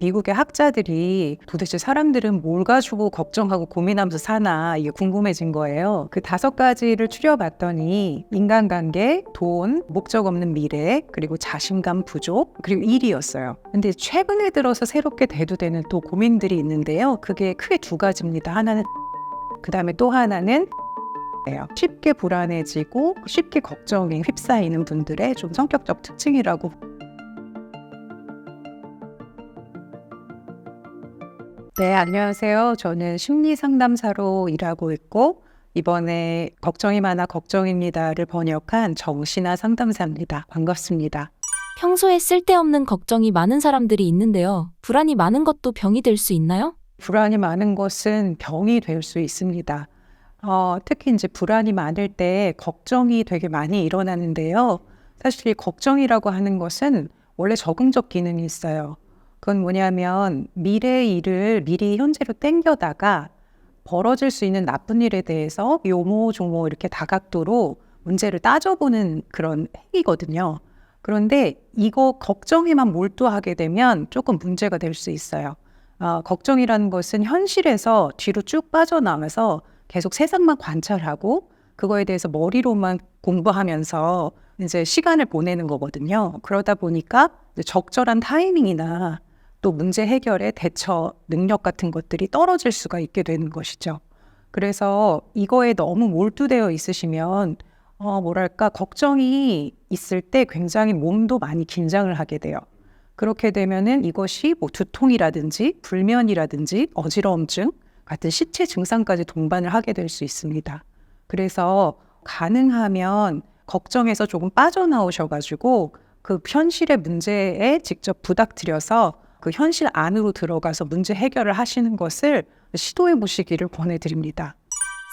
미국의 학자들이 도대체 사람들은 뭘 가지고 걱정하고 고민하면서 사나 이게 궁금해진 거예요. 그 5가지를 추려봤더니 인간관계, 돈, 목적 없는 미래, 그리고 자신감 부족, 그리고 일이었어요. 근데 최근에 들어서 새롭게 대두되는 또 고민들이 있는데요. 그게 크게 2가지입니다. 하나는 그 다음에 또 하나는 쉽게 불안해지고 쉽게 걱정에 휩싸이는 분들의 좀 성격적 특징이라고. 네, 안녕하세요. 저는 심리상담사로 일하고 있고 이번에 걱정이 많아 걱정입니다를 번역한 정신아 상담사입니다. 반갑습니다. 평소에 쓸데없는 걱정이 많은 사람들이 있는데요. 불안이 많은 것도 병이 될 수 있나요? 불안이 많은 것은 병이 될 수 있습니다. 특히 이제 불안이 많을 때 걱정이 되게 많이 일어나는데요. 사실 이 걱정이라고 하는 것은 원래 적응적 기능이 있어요. 그건 뭐냐면 미래의 일을 미리 현재로 땡겨다가 벌어질 수 있는 나쁜 일에 대해서 요모조모 이렇게 다각도로 문제를 따져보는 그런 행위거든요. 그런데 이거 걱정에만 몰두하게 되면 조금 문제가 될 수 있어요. 걱정이라는 것은 현실에서 뒤로 쭉 빠져나와서 계속 세상만 관찰하고 그거에 대해서 머리로만 공부하면서 이제 시간을 보내는 거거든요. 그러다 보니까 이제 적절한 타이밍이나 또 문제 해결의 대처 능력 같은 것들이 떨어질 수가 있게 되는 것이죠. 그래서 이거에 너무 몰두되어 있으시면 뭐랄까 걱정이 있을 때 굉장히 몸도 많이 긴장을 하게 돼요. 그렇게 되면은 이것이 뭐 두통이라든지 불면이라든지 어지러움증 같은 시체 증상까지 동반을 하게 될 수 있습니다. 그래서 가능하면 걱정에서 조금 빠져나오셔가지고 그 현실의 문제에 직접 부닥들여서 그 현실 안으로 들어가서 문제 해결을 하시는 것을 시도해 보시기를 권해드립니다.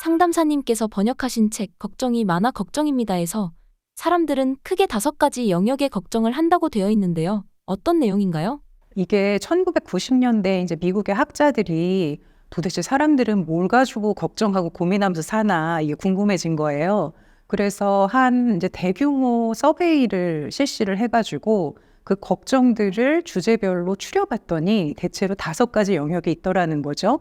상담사님께서 번역하신 책 걱정이 많아 걱정입니다에서 사람들은 크게 5가지 영역의 걱정을 한다고 되어 있는데요. 어떤 내용인가요? 이게 1990년대 이제 미국의 학자들이 도대체 사람들은 뭘 가지고 걱정하고 고민하면서 사나 이게 궁금해진 거예요. 그래서 한 이제 대규모 서베이를 실시를 해가지고 그 걱정들을 주제별로 추려봤더니 대체로 5가지 영역이 있더라는 거죠.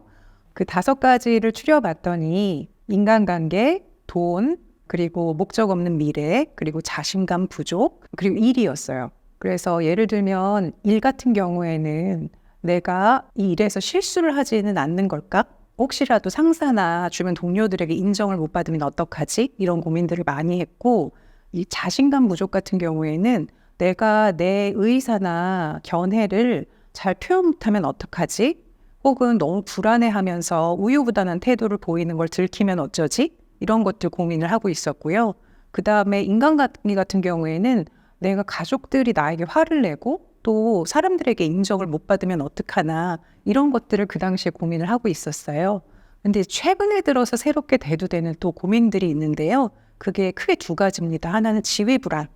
그 5가지를 추려봤더니 인간관계, 돈, 그리고 목적 없는 미래, 그리고 자신감 부족, 그리고 일이었어요. 그래서 예를 들면 일 같은 경우에는 내가 이 일에서 실수를 하지는 않는 걸까? 혹시라도 상사나 주변 동료들에게 인정을 못 받으면 어떡하지? 이런 고민들을 많이 했고, 이 자신감 부족 같은 경우에는 내가 내 의사나 견해를 잘 표현 못하면 어떡하지? 혹은 너무 불안해하면서 우유부단한 태도를 보이는 걸 들키면 어쩌지? 이런 것들 고민을 하고 있었고요. 그 다음에 인간관계 같은 경우에는 내가 가족들이 나에게 화를 내고 또 사람들에게 인정을 못 받으면 어떡하나 이런 것들을 그 당시에 고민을 하고 있었어요. 근데 최근에 들어서 새롭게 대두되는 또 고민들이 있는데요. 그게 크게 2가지입니다. 하나는 지위불안,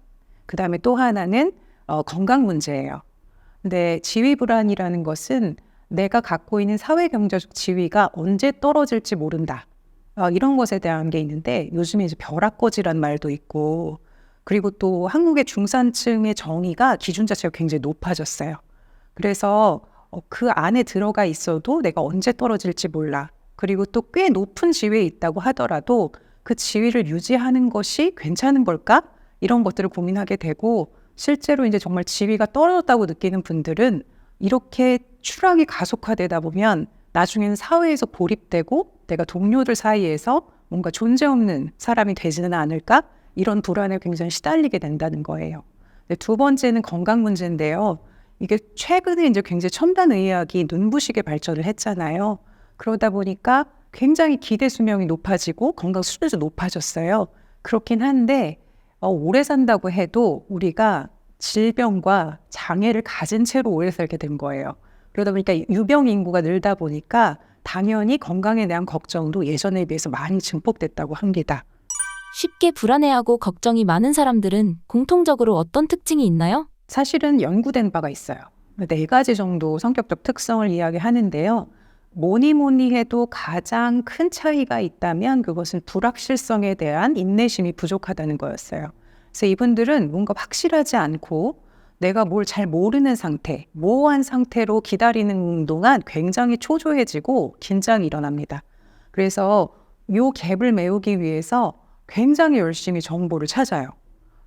그 다음에 또 하나는 건강 문제예요. 근데 지위불안이라는 것은 내가 갖고 있는 사회경제적 지위가 언제 떨어질지 모른다. 이런 것에 대한 게 있는데 요즘에 이제 벼락거지란 말도 있고 그리고 또 한국의 중산층의 정의가 기준 자체가 굉장히 높아졌어요. 그래서 그 안에 들어가 있어도 내가 언제 떨어질지 몰라. 그리고 또 꽤 높은 지위에 있다고 하더라도 그 지위를 유지하는 것이 괜찮은 걸까? 이런 것들을 고민하게 되고 실제로 이제 정말 지위가 떨어졌다고 느끼는 분들은 이렇게 추락이 가속화되다 보면 나중에는 사회에서 고립되고 내가 동료들 사이에서 뭔가 존재 없는 사람이 되지는 않을까? 이런 불안에 굉장히 시달리게 된다는 거예요. 2번째는 건강 문제인데요. 이게 최근에 이제 굉장히 첨단 의학이 눈부시게 발전을 했잖아요. 그러다 보니까 굉장히 기대 수명이 높아지고 건강 수준도 높아졌어요. 그렇긴 한데 오래 산다고 해도 우리가 질병과 장애를 가진 채로 오래 살게 된 거예요. 그러다 보니까 유병 인구가 늘다 보니까 당연히 건강에 대한 걱정도 예전에 비해서 많이 증폭됐다고 합니다. 쉽게 불안해하고 걱정이 많은 사람들은 공통적으로 어떤 특징이 있나요? 사실은 연구된 바가 있어요. 4가지 정도 성격적 특성을 이야기하는데요. 뭐니 해도 가장 큰 차이가 있다면 그것은 불확실성에 대한 인내심이 부족하다는 거였어요. 그래서 이분들은 뭔가 확실하지 않고 내가 뭘 잘 모르는 상태, 모호한 상태로 기다리는 동안 굉장히 초조해지고 긴장이 일어납니다. 그래서 요 갭을 메우기 위해서 굉장히 열심히 정보를 찾아요.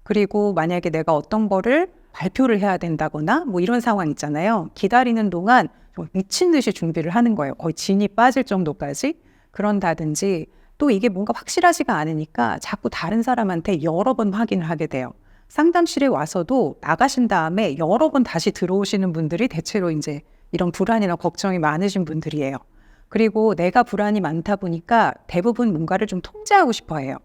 그리고 만약에 내가 어떤 거를 발표를 해야 된다거나 뭐 이런 상황 있잖아요. 기다리는 동안 좀 미친 듯이 준비를 하는 거예요. 거의 진이 빠질 정도까지. 그런다든지 또 이게 뭔가 확실하지가 않으니까 자꾸 다른 사람한테 여러 번 확인을 하게 돼요. 상담실에 와서도 나가신 다음에 여러 번 다시 들어오시는 분들이 대체로 이제 이런 불안이나 걱정이 많으신 분들이에요. 그리고 내가 불안이 많다 보니까 대부분 뭔가를 좀 통제하고 싶어 해요.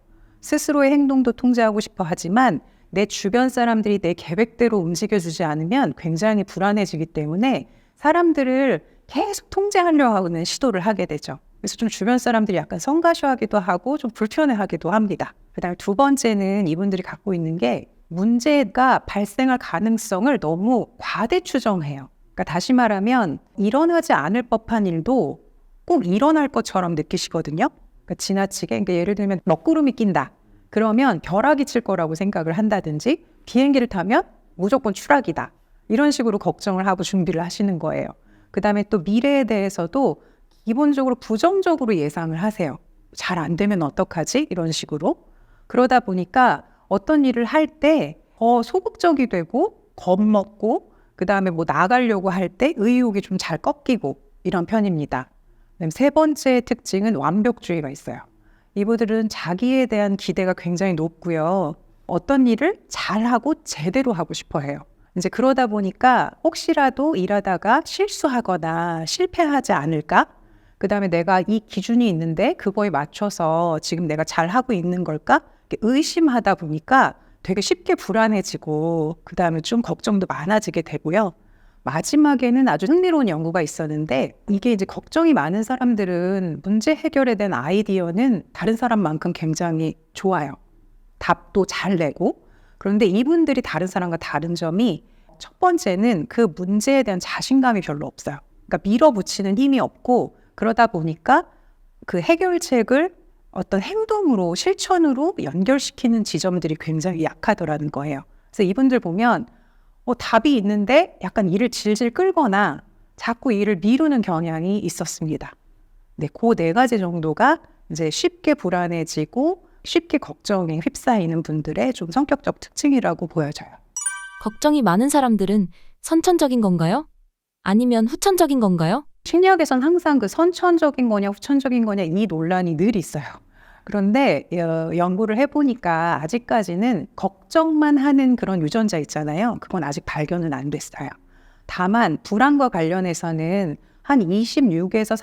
스스로의 행동도 통제하고 싶어 하지만 내 주변 사람들이 내 계획대로 움직여주지 않으면 굉장히 불안해지기 때문에 사람들을 계속 통제하려 하는 시도를 하게 되죠. 그래서 좀 주변 사람들이 약간 성가셔하기도 하고 좀 불편해하기도 합니다. 그다음에 두 번째는 이분들이 갖고 있는 게 문제가 발생할 가능성을 너무 과대 추정해요. 그러니까 다시 말하면 일어나지 않을 법한 일도 꼭 일어날 것처럼 느끼시거든요. 그러니까 지나치게, 그러니까 예를 들면 먹구름이 낀다. 그러면 벼락이 칠 거라고 생각을 한다든지 비행기를 타면 무조건 추락이다. 이런 식으로 걱정을 하고 준비를 하시는 거예요. 그다음에 또 미래에 대해서도 기본적으로 부정적으로 예상을 하세요. 잘 안 되면 어떡하지? 이런 식으로. 그러다 보니까 어떤 일을 할 때 소극적이 되고 겁먹고 그다음에 뭐 나가려고 할 때 의욕이 좀 잘 꺾이고 이런 편입니다. 그다음에 세 번째 특징은 완벽주의가 있어요. 이분들은 자기에 대한 기대가 굉장히 높고요. 어떤 일을 잘하고 제대로 하고 싶어 해요. 이제 그러다 보니까 혹시라도 일하다가 실수하거나 실패하지 않을까? 그다음에 내가 이 기준이 있는데 그거에 맞춰서 지금 내가 잘하고 있는 걸까? 이렇게 의심하다 보니까 되게 쉽게 불안해지고 그다음에 좀 걱정도 많아지게 되고요. 마지막에는 아주 흥미로운 연구가 있었는데 이게 이제 걱정이 많은 사람들은 문제 해결에 대한 아이디어는 다른 사람만큼 굉장히 좋아요. 답도 잘 내고. 그런데 이분들이 다른 사람과 다른 점이 첫 번째는 그 문제에 대한 자신감이 별로 없어요. 그러니까 밀어붙이는 힘이 없고 그러다 보니까 그 해결책을 어떤 행동으로 실천으로 연결시키는 지점들이 굉장히 약하더라는 거예요. 그래서 이분들 보면 답이 있는데 약간 일을 질질 끌거나 자꾸 일을 미루는 경향이 있었습니다. 네, 그 네 가지 정도가 이제 쉽게 불안해지고 쉽게 걱정에 휩싸이는 분들의 좀 성격적 특징이라고 보여져요. 걱정이 많은 사람들은 선천적인 건가요? 아니면 후천적인 건가요? 심리학에선 항상 그 선천적인 거냐 후천적인 거냐 이 논란이 늘 있어요. 그런데 연구를 해보니까 아직까지는 걱정만 하는 그런 유전자 있잖아요. 그건 아직 발견은 안 됐어요. 다만 불안과 관련해서는 한 26에서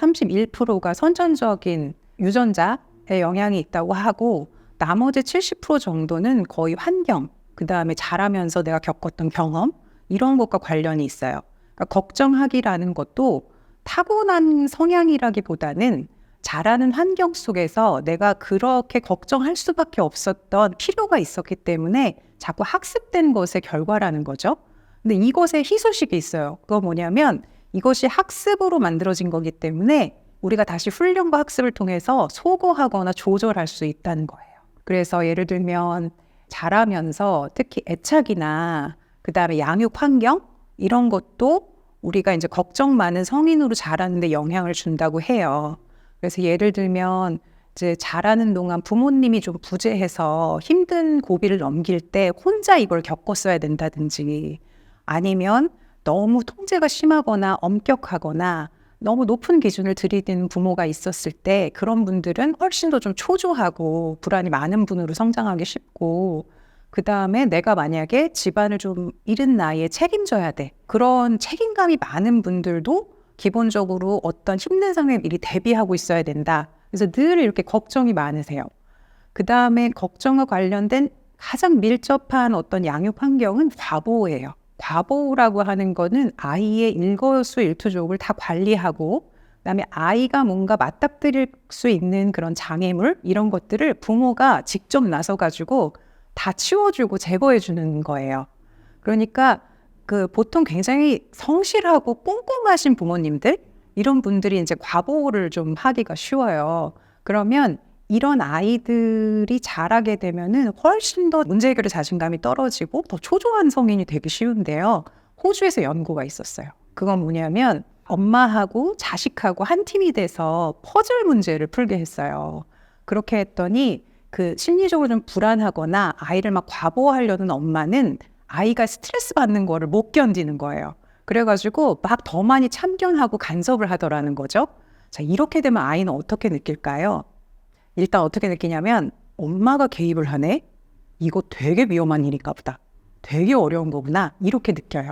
31%가 선천적인 유전자에 영향이 있다고 하고 나머지 70% 정도는 거의 환경, 그다음에 자라면서 내가 겪었던 경험 이런 것과 관련이 있어요. 그러니까 걱정하기라는 것도 타고난 성향이라기보다는 자라는 환경 속에서 내가 그렇게 걱정할 수밖에 없었던 필요가 있었기 때문에 자꾸 학습된 것의 결과라는 거죠. 근데 이것에 희소식이 있어요. 그거 뭐냐면 이것이 학습으로 만들어진 거기 때문에 우리가 다시 훈련과 학습을 통해서 소거하거나 조절할 수 있다는 거예요. 그래서 예를 들면 자라면서 특히 애착이나 그다음에 양육 환경 이런 것도 우리가 이제 걱정 많은 성인으로 자라는데 영향을 준다고 해요. 그래서 예를 들면 이제 자라는 동안 부모님이 좀 부재해서 힘든 고비를 넘길 때 혼자 이걸 겪었어야 된다든지 아니면 너무 통제가 심하거나 엄격하거나 너무 높은 기준을 들이대는 부모가 있었을 때 그런 분들은 훨씬 더 좀 초조하고 불안이 많은 분으로 성장하기 쉽고 그다음에 내가 만약에 집안을 좀 이른 나이에 책임져야 돼. 그런 책임감이 많은 분들도 기본적으로 어떤 힘든 상황에 미리 대비하고 있어야 된다. 그래서 늘 이렇게 걱정이 많으세요. 그다음에 걱정과 관련된 가장 밀접한 어떤 양육 환경은 과보호예요. 과보호라고 하는 거는 아이의 일거수일투족을 다 관리하고 그다음에 아이가 뭔가 맞닥뜨릴 수 있는 그런 장애물 이런 것들을 부모가 직접 나서가지고 다 치워주고 제거해주는 거예요. 그러니까 그 보통 굉장히 성실하고 꼼꼼하신 부모님들 이런 분들이 이제 과보호를 좀 하기가 쉬워요. 그러면 이런 아이들이 자라게 되면은 훨씬 더 문제 해결의 자신감이 떨어지고 더 초조한 성인이 되기 쉬운데요. 호주에서 연구가 있었어요. 그건 뭐냐면 엄마하고 자식하고 한 팀이 돼서 퍼즐 문제를 풀게 했어요. 그렇게 했더니 그 심리적으로 좀 불안하거나 아이를 막 과보하려는 엄마는 아이가 스트레스 받는 거를 못 견디는 거예요. 그래가지고 막 더 많이 참견하고 간섭을 하더라는 거죠. 자, 이렇게 되면 아이는 어떻게 느낄까요? 일단 어떻게 느끼냐면 엄마가 개입을 하네? 이거 되게 위험한 일인가 보다. 되게 어려운 거구나. 이렇게 느껴요.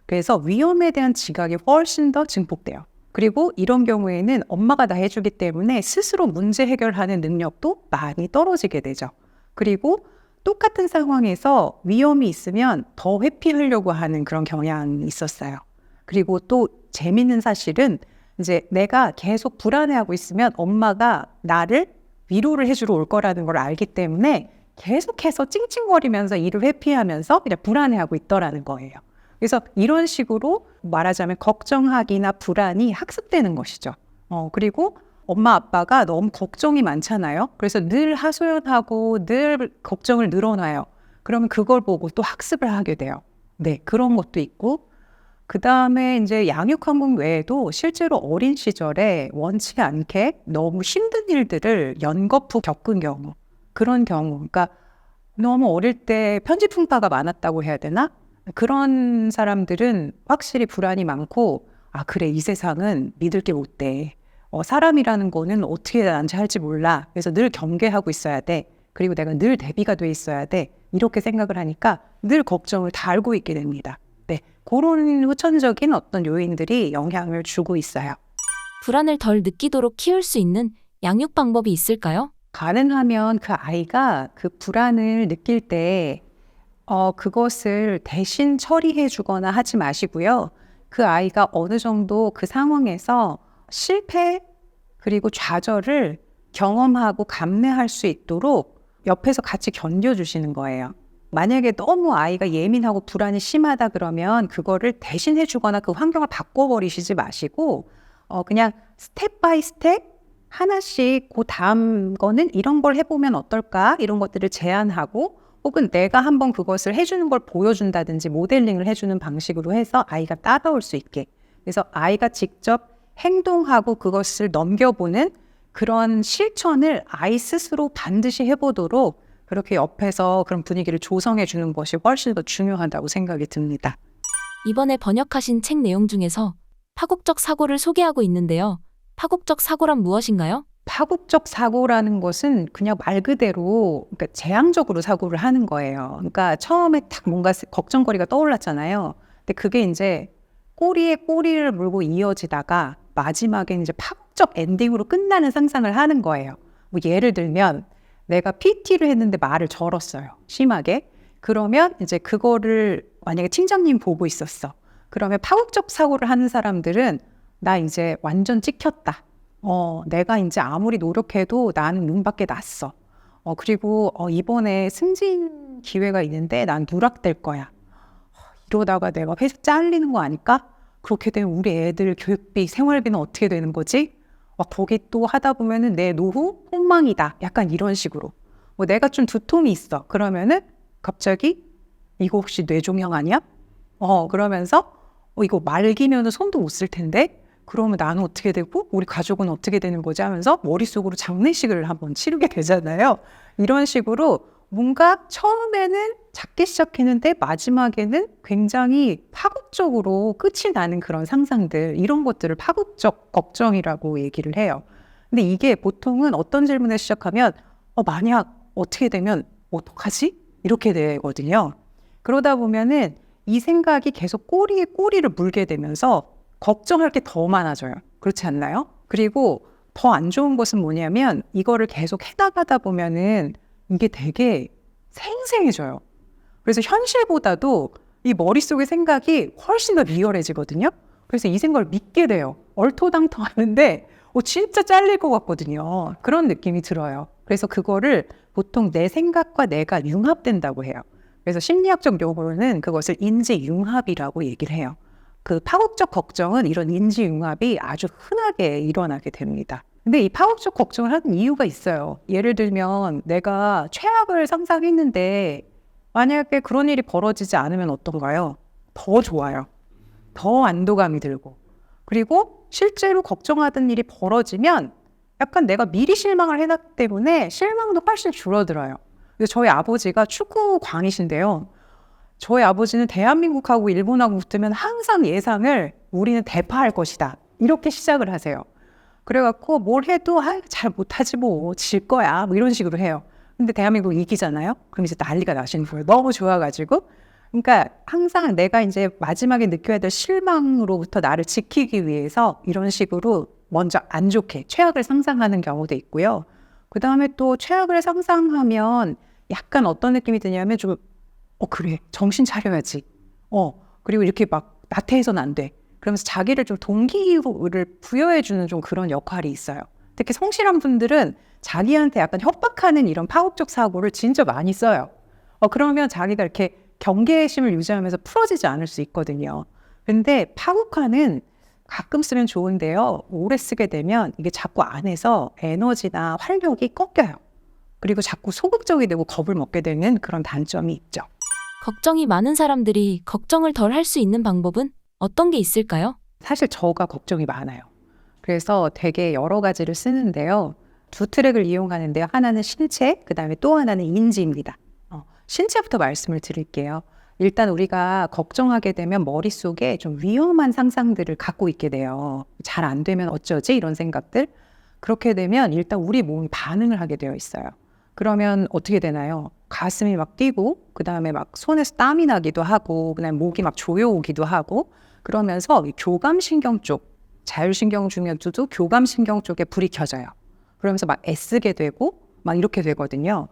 그래서 위험에 대한 지각이 훨씬 더 증폭돼요. 그리고 이런 경우에는 엄마가 다 해주기 때문에 스스로 문제 해결하는 능력도 많이 떨어지게 되죠. 그리고 똑같은 상황에서 위험이 있으면 더 회피하려고 하는 그런 경향이 있었어요. 그리고 또 재밌는 사실은 이제 내가 계속 불안해하고 있으면 엄마가 나를 위로를 해주러 올 거라는 걸 알기 때문에 계속해서 찡찡거리면서 일을 회피하면서 그냥 불안해하고 있더라는 거예요. 그래서 이런 식으로 말하자면 걱정하기나 불안이 학습되는 것이죠. 그리고 엄마 아빠가 너무 걱정이 많잖아요. 그래서 늘 하소연하고 늘 걱정을 늘어놔요. 그러면 그걸 보고 또 학습을 하게 돼요. 네, 그런 것도 있고 그 다음에 이제 양육 환경 외에도 실제로 어린 시절에 원치 않게 너무 힘든 일들을 연거푸 겪은 경우, 그런 경우, 그러니까 너무 어릴 때 편지풍파가 많았다고 해야 되나? 그런 사람들은 확실히 불안이 많고, 아, 그래, 이 세상은 믿을 게 못 돼. 사람이라는 거는 어떻게 나한테 할지 몰라. 그래서 늘 경계하고 있어야 돼. 그리고 내가 늘 대비가 돼 있어야 돼. 이렇게 생각을 하니까 늘 걱정을 다 알고 있게 됩니다. 네, 그런 후천적인 어떤 요인들이 영향을 주고 있어요. 불안을 덜 느끼도록 키울 수 있는 양육 방법이 있을까요? 가능하면 그 아이가 그 불안을 느낄 때 그것을 대신 처리해 주거나 하지 마시고요. 그 아이가 어느 정도 그 상황에서 실패 그리고 좌절을 경험하고 감내할 수 있도록 옆에서 같이 견뎌주시는 거예요. 만약에 너무 아이가 예민하고 불안이 심하다 그러면 그거를 대신해 주거나 그 환경을 바꿔버리시지 마시고 그냥 스텝 바이 스텝 하나씩 그 다음 거는 이런 걸 해보면 어떨까? 이런 것들을 제안하고 혹은 내가 한번 그것을 해주는 걸 보여준다든지 모델링을 해주는 방식으로 해서 아이가 따라올 수 있게. 그래서 아이가 직접 행동하고 그것을 넘겨보는 그런 실천을 아이 스스로 반드시 해보도록 그렇게 옆에서 그런 분위기를 조성해 주는 것이 훨씬 더 중요하다고 생각이 듭니다. 이번에 번역하신 책 내용 중에서 파국적 사고를 소개하고 있는데요. 파국적 사고란 무엇인가요? 파국적 사고라는 것은 그냥 말 그대로 그러니까 재앙적으로 사고를 하는 거예요. 그러니까 처음에 딱 뭔가 걱정거리가 떠올랐잖아요. 근데 그게 이제 꼬리에 꼬리를 물고 이어지다가 마지막에 이제 파국적 엔딩으로 끝나는 상상을 하는 거예요. 뭐 예를 들면 내가 PT를 했는데 말을 절었어요. 심하게. 그러면 이제 그거를 만약에 팀장님 보고 있었어. 그러면 파국적 사고를 하는 사람들은 나 이제 완전 찍혔다. 내가 이제 아무리 노력해도 나는 눈밖에 났어. 그리고 이번에 승진 기회가 있는데 난 누락될 거야. 이러다가 내가 회사 잘리는 거 아닐까? 그렇게 되면 우리 애들 교육비, 생활비는 어떻게 되는 거지? 거기 또 하다 보면은 내 노후 폭망이다. 약간 이런 식으로. 뭐 내가 좀 두통이 있어. 그러면은 갑자기 이거 혹시 뇌종양 아니야? 그러면서 이거 말기면은 손도 못 쓸 텐데 그러면 나는 어떻게 되고 우리 가족은 어떻게 되는 거지 하면서 머릿속으로 장례식을 한번 치르게 되잖아요. 이런 식으로 뭔가 처음에는 작게 시작했는데 마지막에는 굉장히 파국적으로 끝이 나는 그런 상상들, 이런 것들을 파국적 걱정이라고 얘기를 해요. 근데 이게 보통은 어떤 질문을 시작하면 만약 어떻게 되면 어떡하지? 이렇게 되거든요. 그러다 보면은 이 생각이 계속 꼬리에 꼬리를 물게 되면서 걱정할 게 더 많아져요. 그렇지 않나요? 그리고 더 안 좋은 것은 뭐냐면 이거를 계속 해나가다 보면은 이게 되게 생생해져요. 그래서 현실보다도 이 머릿속의 생각이 훨씬 더 리얼해지거든요. 그래서 이 생각을 믿게 돼요. 얼토당토 하는데 진짜 잘릴 것 같거든요. 그런 느낌이 들어요. 그래서 그거를 보통 내 생각과 내가 융합된다고 해요. 그래서 심리학적 용어로는 그것을 인지융합이라고 얘기를 해요. 그 파국적 걱정은 이런 인지융합이 아주 흔하게 일어나게 됩니다. 근데 이 파국적 걱정을 하는 이유가 있어요. 예를 들면 내가 최악을 상상했는데 만약에 그런 일이 벌어지지 않으면 어떤가요? 더 좋아요. 더 안도감이 들고. 그리고 실제로 걱정하던 일이 벌어지면 약간 내가 미리 실망을 해놨기 때문에 실망도 훨씬 줄어들어요. 그래서 저희 아버지가 축구광이신데요. 저희 아버지는 대한민국하고 일본하고 붙으면 항상 예상을 우리는 대파할 것이다. 이렇게 시작을 하세요. 그래갖고 뭘 해도 잘 못하지 뭐 질 거야 뭐 이런 식으로 해요. 근데 대한민국 이기잖아요. 그럼 이제 난리가 나시는 거예요. 너무 좋아가지고. 그러니까 항상 내가 이제 마지막에 느껴야 될 실망으로부터 나를 지키기 위해서 이런 식으로 먼저 안 좋게 최악을 상상하는 경우도 있고요. 그 다음에 또 최악을 상상하면 약간 어떤 느낌이 드냐면 좀 그래 정신 차려야지. 그리고 이렇게 막 나태해서는 안 돼. 그러면서 자기를 좀 동기를 부여해주는 좀 그런 역할이 있어요. 특히 성실한 분들은 자기한테 약간 협박하는 이런 파국적 사고를 진짜 많이 써요. 그러면 자기가 이렇게 경계심을 유지하면서 풀어지지 않을 수 있거든요. 근데 파국화는 가끔 쓰면 좋은데요. 오래 쓰게 되면 이게 자꾸 안에서 에너지나 활력이 꺾여요. 그리고 자꾸 소극적이 되고 겁을 먹게 되는 그런 단점이 있죠. 걱정이 많은 사람들이 걱정을 덜 할 수 있는 방법은 어떤 게 있을까요? 사실 저가 걱정이 많아요. 그래서 되게 여러 가지를 쓰는데요. 두 트랙을 이용하는데요. 하나는 신체, 그 다음에 또 하나는 인지입니다. 신체부터 말씀을 드릴게요. 일단 우리가 걱정하게 되면 머릿속에 좀 위험한 상상들을 갖고 있게 돼요. 잘 안 되면 어쩌지? 이런 생각들. 그렇게 되면 일단 우리 몸이 반응을 하게 되어 있어요. 그러면 어떻게 되나요? 가슴이 막 뛰고, 그 다음에 막 손에서 땀이 나기도 하고, 그 다음에 목이 막 조여오기도 하고, 그러면서 이 교감신경 쪽, 자율신경 중에도 교감신경 쪽에 불이 켜져요. 그러면서 막 애쓰게 되고 막 이렇게 되거든요.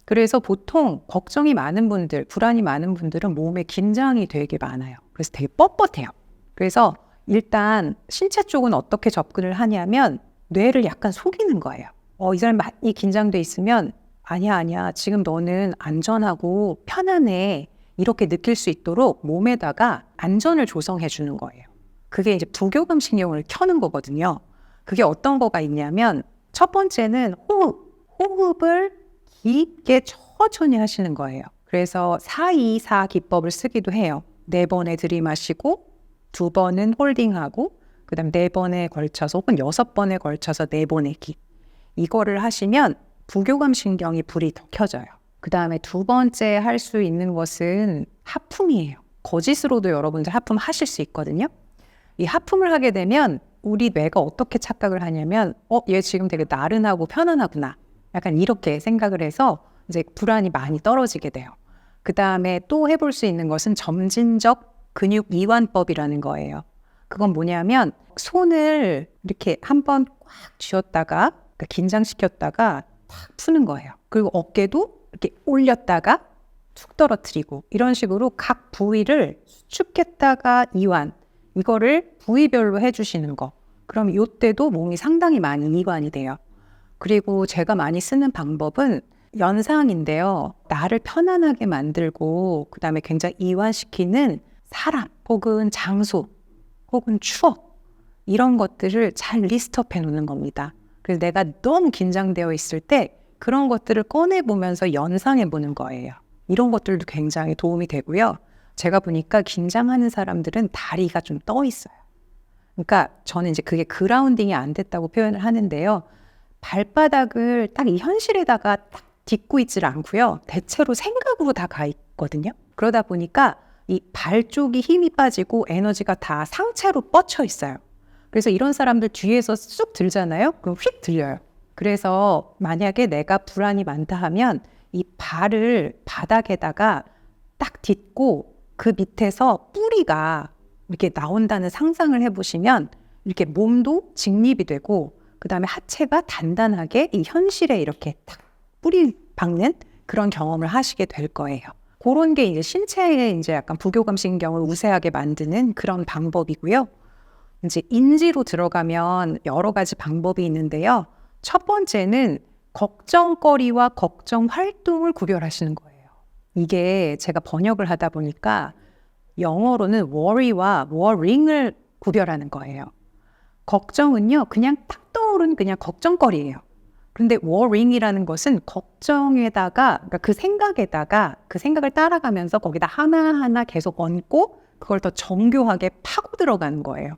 그래서 보통 걱정이 많은 분들, 불안이 많은 분들은 몸에 긴장이 되게 많아요. 그래서 되게 뻣뻣해요. 그래서 일단 신체 쪽은 어떻게 접근을 하냐면 뇌를 약간 속이는 거예요. 이 사람이 많이 긴장돼 있으면 아니야. 지금 너는 안전하고 편안해. 이렇게 느낄 수 있도록 몸에다가 안전을 조성해 주는 거예요. 그게 이제 부교감 신경을 켜는 거거든요. 그게 어떤 거가 있냐면 첫 번째는 호흡을 깊게 천천히 하시는 거예요. 그래서 4-2-4 기법을 쓰기도 해요. 4번에 들이마시고 2번은 홀딩하고 그 다음 4번에 걸쳐서 혹은 6번에 걸쳐서 4번내기. 이거를 하시면 부교감 신경이 불이 더 켜져요. 그 다음에 두 번째 할 수 있는 것은 하품이에요. 거짓으로도 여러분들 하품 하실 수 있거든요. 이 하품을 하게 되면 우리 뇌가 어떻게 착각을 하냐면 얘 지금 되게 나른하고 편안하구나. 약간 이렇게 생각을 해서 이제 불안이 많이 떨어지게 돼요. 그 다음에 또 해볼 수 있는 것은 점진적 근육 이완법이라는 거예요. 그건 뭐냐면 손을 이렇게 한번 꽉 쥐었다가 그러니까 긴장시켰다가 탁 푸는 거예요. 그리고 어깨도 이렇게 올렸다가 툭 떨어뜨리고 이런 식으로 각 부위를 수축했다가 이완 이거를 부위별로 해주시는 거. 그럼 이때도 몸이 상당히 많이 이완이 돼요. 그리고 제가 많이 쓰는 방법은 연상인데요. 나를 편안하게 만들고 그 다음에 굉장히 이완시키는 사람 혹은 장소 혹은 추억 이런 것들을 잘 리스트업 해놓는 겁니다. 그래서 내가 너무 긴장되어 있을 때 그런 것들을 꺼내보면서 연상해보는 거예요. 이런 것들도 굉장히 도움이 되고요. 제가 보니까 긴장하는 사람들은 다리가 좀 떠 있어요. 그러니까 저는 이제 그게 그라운딩이 안 됐다고 표현을 하는데요. 발바닥을 딱 이 현실에다가 딱 딛고 있질 않고요. 대체로 생각으로 다 가 있거든요. 그러다 보니까 이 발 쪽이 힘이 빠지고 에너지가 다 상체로 뻗쳐 있어요. 그래서 이런 사람들 뒤에서 쑥 들잖아요. 그럼 휙 들려요. 그래서 만약에 내가 불안이 많다 하면 이 발을 바닥에다가 딱 딛고 그 밑에서 뿌리가 이렇게 나온다는 상상을 해보시면 이렇게 몸도 직립이 되고 그 다음에 하체가 단단하게 이 현실에 이렇게 딱 뿌리 박는 그런 경험을 하시게 될 거예요. 그런 게 이제 신체에 이제 약간 부교감 신경을 우세하게 만드는 그런 방법이고요. 이제 인지로 들어가면 여러 가지 방법이 있는데요. 첫 번째는 걱정거리와 걱정 활동을 구별하시는 거예요. 이게 제가 번역을 하다 보니까 영어로는 worry와 worrying을 구별하는 거예요. 걱정은요, 그냥 딱 worry는 그냥 걱정거리예요. 그런데 worrying이라는 것은 걱정에다가, 그러니까 그 생각에다가 그 생각을 따라가면서 거기다 하나하나 계속 얹고 그걸 더 정교하게 파고 들어가는 거예요.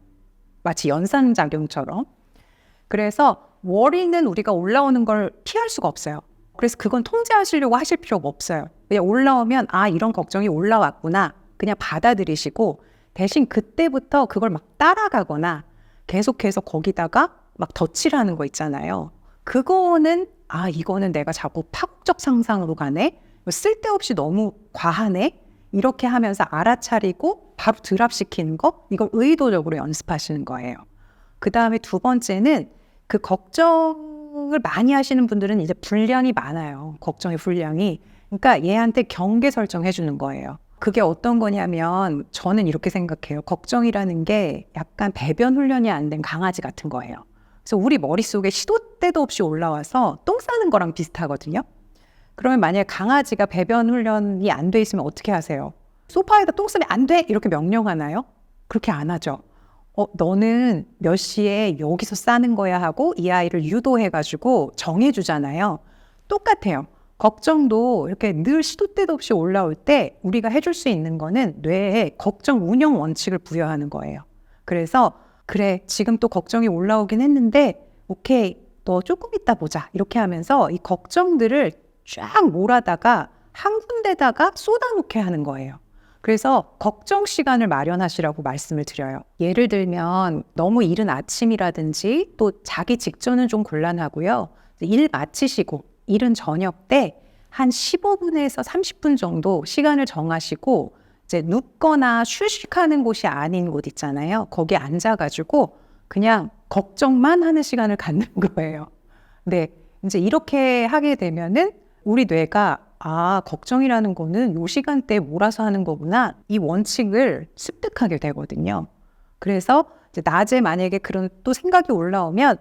마치 연산작용처럼. 그래서 worry는 우리가 올라오는 걸 피할 수가 없어요. 그래서 그건 통제하시려고 하실 필요가 없어요. 그냥 올라오면 아, 이런 걱정이 올라왔구나. 그냥 받아들이시고 대신 그때부터 그걸 막 따라가거나 계속해서 거기다가 막 덧칠하는 거 있잖아요. 그거는 아, 이거는 내가 자꾸 파국적 상상으로 가네. 쓸데없이 너무 과하네. 이렇게 하면서 알아차리고 바로 드랍시키는 거, 이걸 의도적으로 연습하시는 거예요. 그 다음에 두 번째는 그 걱정을 많이 하시는 분들은 이제 분량이 많아요. 걱정의 분량이. 그러니까 얘한테 경계 설정해 주는 거예요. 그게 어떤 거냐면 저는 이렇게 생각해요. 걱정이라는 게 약간 배변 훈련이 안 된 강아지 같은 거예요. 그래서 우리 머릿속에 시도 때도 없이 올라와서 똥 싸는 거랑 비슷하거든요. 그러면 만약에 강아지가 배변 훈련이 안 돼 있으면 어떻게 하세요? 소파에다 똥 싸면 안 돼! 이렇게 명령하나요? 그렇게 안 하죠. 너는 몇 시에 여기서 싸는 거야 하고 이 아이를 유도해가지고 정해주잖아요. 똑같아요. 걱정도 이렇게 늘 시도 때도 없이 올라올 때 우리가 해줄 수 있는 거는 뇌에 걱정 운영 원칙을 부여하는 거예요. 그래서 그래, 지금 또 걱정이 올라오긴 했는데 오케이, 너 조금 이따 보자. 이렇게 하면서 이 걱정들을 쫙 몰아다가 한 군데다가 쏟아놓게 하는 거예요. 그래서 걱정 시간을 마련하시라고 말씀을 드려요. 예를 들면 너무 이른 아침이라든지 또 자기 직전은 좀 곤란하고요. 일 마치시고 이른 저녁 때 한 15분에서 30분 정도 시간을 정하시고 이제 눕거나 휴식하는 곳이 아닌 곳 있잖아요. 거기 앉아가지고 그냥 걱정만 하는 시간을 갖는 거예요. 네, 이제 이렇게 하게 되면은 우리 뇌가 아, 걱정이라는 거는 요 시간대에 몰아서 하는 거구나. 이 원칙을 습득하게 되거든요. 그래서 이제 낮에 만약에 그런 또 생각이 올라오면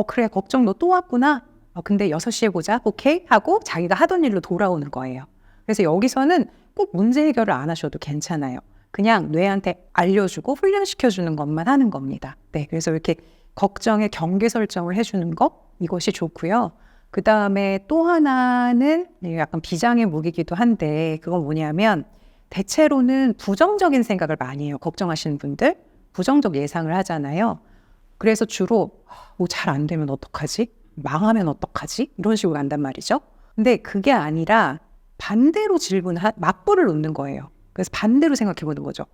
그래, 걱정 너 또 왔구나. 근데 6시에 보자. 오케이? 하고 자기가 하던 일로 돌아오는 거예요. 그래서 여기서는 꼭 문제 해결을 안 하셔도 괜찮아요. 그냥 뇌한테 알려주고 훈련시켜주는 것만 하는 겁니다. 네, 그래서 이렇게 걱정의 경계 설정을 해주는 거, 이것이 좋고요. 그 다음에 또 하나는 약간 비장의 무기이기도 한데 그건 뭐냐면 대체로는 부정적인 생각을 많이 해요. 걱정하시는 분들. 부정적 예상을 하잖아요. 그래서 주로 뭐 잘 안 되면 어떡하지? 망하면 어떡하지? 이런 식으로 간단 말이죠. 근데 그게 아니라 반대로 맞불을 놓는 거예요. 그래서 반대로 생각해 보는 거죠.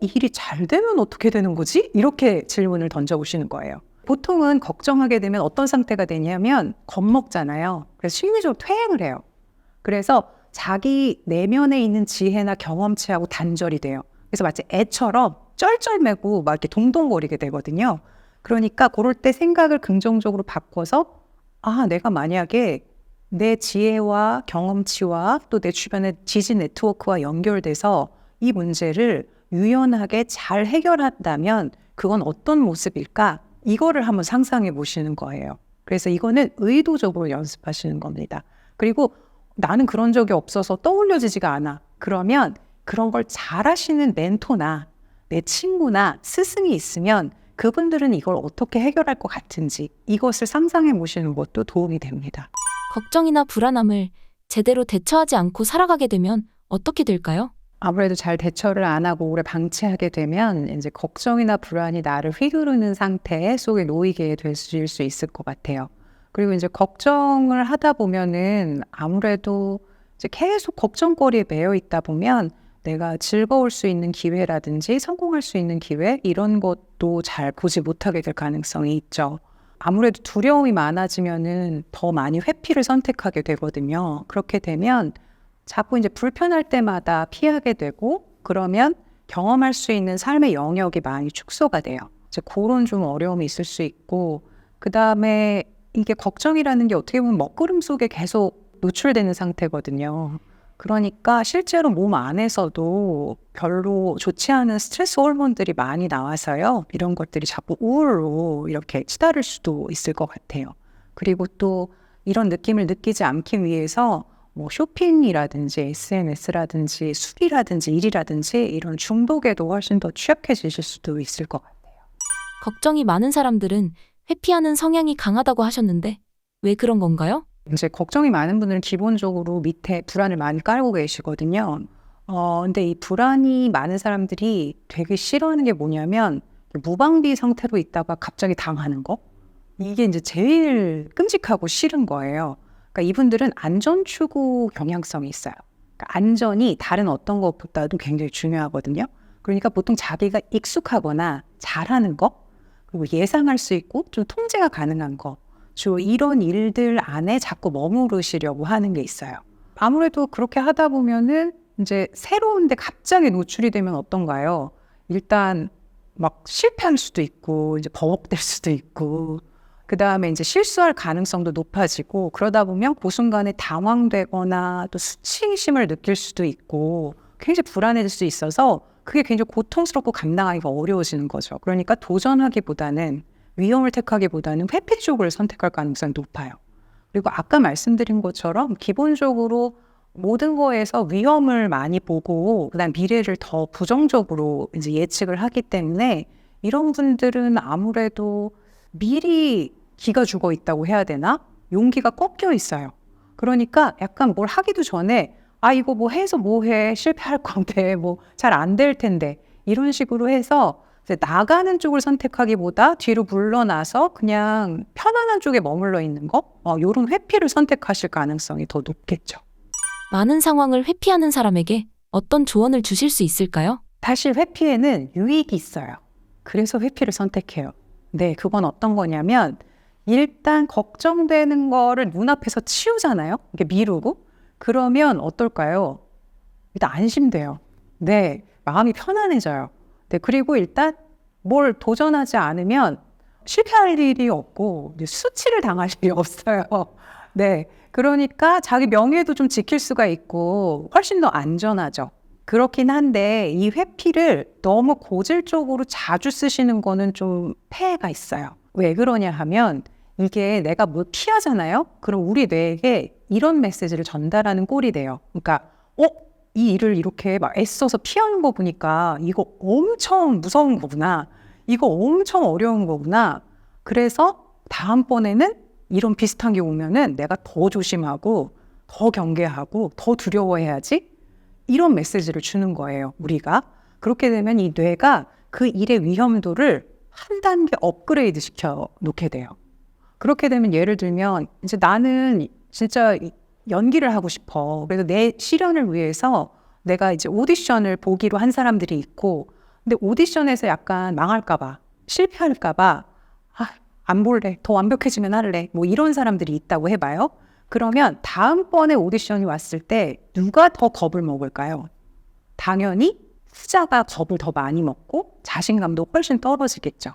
이 일이 잘 되면 어떻게 되는 거지? 이렇게 질문을 던져보시는 거예요. 보통은 걱정하게 되면 어떤 상태가 되냐면 겁먹잖아요. 그래서 심리적으로 퇴행을 해요. 그래서 자기 내면에 있는 지혜나 경험치하고 단절이 돼요. 그래서 마치 애처럼 쩔쩔매고 막 이렇게 동동거리게 되거든요. 그러니까 그럴 때 생각을 긍정적으로 바꿔서 아, 내가 만약에 내 지혜와 경험치와 또 내 주변의 지지 네트워크와 연결돼서 이 문제를 유연하게 잘 해결한다면 그건 어떤 모습일까? 이거를 한번 상상해 보시는 거예요. 그래서 이거는 의도적으로 연습하시는 겁니다. 그리고 나는 그런 적이 없어서 떠올려지지가 않아. 그러면 그런 걸 잘하시는 멘토나 내 친구나 스승이 있으면 그분들은 이걸 어떻게 해결할 것 같은지 이것을 상상해 보시는 것도 도움이 됩니다. 걱정이나 불안함을 제대로 대처하지 않고 살아가게 되면 어떻게 될까요? 아무래도 잘 대처를 안 하고 오래 방치하게 되면 이제 걱정이나 불안이 나를 휘두르는 상태 속에 놓이게 될 수 있을 것 같아요. 그리고 이제 걱정을 하다 보면은 아무래도 이제 계속 걱정거리에 매여 있다 보면 내가 즐거울 수 있는 기회라든지 성공할 수 있는 기회 이런 것도 잘 보지 못하게 될 가능성이 있죠. 아무래도 두려움이 많아지면은 더 많이 회피를 선택하게 되거든요. 그렇게 되면 자꾸 이제 불편할 때마다 피하게 되고 그러면 경험할 수 있는 삶의 영역이 많이 축소가 돼요. 이제 그런 좀 어려움이 있을 수 있고 그 다음에 이게 걱정이라는 게 어떻게 보면 먹구름 속에 계속 노출되는 상태거든요. 그러니까 실제로 몸 안에서도 별로 좋지 않은 스트레스 호르몬들이 많이 나와서요. 이런 것들이 자꾸 우울로 이렇게 치달을 수도 있을 것 같아요. 그리고 또 이런 느낌을 느끼지 않기 위해서 뭐 쇼핑이라든지 SNS라든지 술이라든지 일이라든지 이런 중독에도 훨씬 더 취약해지실 수도 있을 것 같아요. 걱정이 많은 사람들은 회피하는 성향이 강하다고 하셨는데 왜 그런 건가요? 이제 걱정이 많은 분들은 기본적으로 밑에 불안을 많이 깔고 계시거든요. 근데 이 불안이 많은 사람들이 되게 싫어하는 게 뭐냐면 무방비 상태로 있다가 갑자기 당하는 거. 이게 이제 제일 끔찍하고 싫은 거예요. 그러니까 이분들은 안전 추구 경향성이 있어요. 그러니까 안전이 다른 어떤 것보다도 굉장히 중요하거든요. 그러니까 보통 자기가 익숙하거나 잘하는 거, 그리고 예상할 수 있고 좀 통제가 가능한 거, 주로 이런 일들 안에 자꾸 머무르시려고 하는 게 있어요. 아무래도 그렇게 하다 보면은 이제 새로운데 갑자기 노출이 되면 어떤가요? 일단 막 실패할 수도 있고 이제 버벅될 수도 있고 그 다음에 이제 실수할 가능성도 높아지고 그러다 보면 그 순간에 당황되거나 또 수치심을 느낄 수도 있고 굉장히 불안해질 수 있어서 그게 굉장히 고통스럽고 감당하기가 어려워지는 거죠. 그러니까 도전하기보다는 위험을 택하기보다는 회피 쪽을 선택할 가능성이 높아요. 그리고 아까 말씀드린 것처럼 기본적으로 모든 거에서 위험을 많이 보고 그다음 미래를 더 부정적으로 이제 예측을 하기 때문에 이런 분들은 아무래도 미리 기가 죽어 있다고 해야 되나? 용기가 꺾여 있어요. 그러니까 약간 뭘 하기도 전에 이거 뭐 해서 뭐 해? 실패할 건데 뭐 잘 안 될 텐데 이런 식으로 해서 이제 나가는 쪽을 선택하기보다 뒤로 물러나서 그냥 편안한 쪽에 머물러 있는 거? 요런 회피를 선택하실 가능성이 더 높겠죠. 많은 상황을 회피하는 사람에게 어떤 조언을 주실 수 있을까요? 사실 회피에는 유익이 있어요. 그래서 회피를 선택해요. 네, 그건 어떤 거냐면 일단 걱정되는 거를 눈앞에서 치우잖아요. 이게 미루고. 그러면 어떨까요? 일단 안심돼요. 네, 마음이 편안해져요. 네, 그리고 일단 뭘 도전하지 않으면 실패할 일이 없고 이제 수치를 당할 일이 없어요. 네, 그러니까 자기 명예도 좀 지킬 수가 있고 훨씬 더 안전하죠. 그렇긴 한데 이 회피를 너무 고질적으로 자주 쓰시는 거는 좀 폐해가 있어요. 왜 그러냐 하면 이게 내가 뭘 피하잖아요? 그럼 우리 뇌에게 이런 메시지를 전달하는 꼴이 돼요. 그러니까 이 일을 이렇게 막 애써서 피하는 거 보니까 이거 엄청 무서운 거구나. 이거 엄청 어려운 거구나. 그래서 다음번에는 이런 비슷한 게 오면은 내가 더 조심하고 더 경계하고 더 두려워해야지. 이런 메시지를 주는 거예요, 우리가. 그렇게 되면 이 뇌가 그 일의 위험도를 한 단계 업그레이드 시켜 놓게 돼요. 그렇게 되면 예를 들면 이제 나는 진짜 연기를 하고 싶어. 그래서 내 실현을 위해서 내가 이제 오디션을 보기로 한 사람들이 있고 근데 오디션에서 약간 망할까 봐, 실패할까 봐 안 볼래. 더 완벽해지면 할래. 뭐 이런 사람들이 있다고 해봐요. 그러면 다음번에 오디션이 왔을 때 누가 더 겁을 먹을까요? 당연히 후자가 겁을 더 많이 먹고 자신감도 훨씬 떨어지겠죠.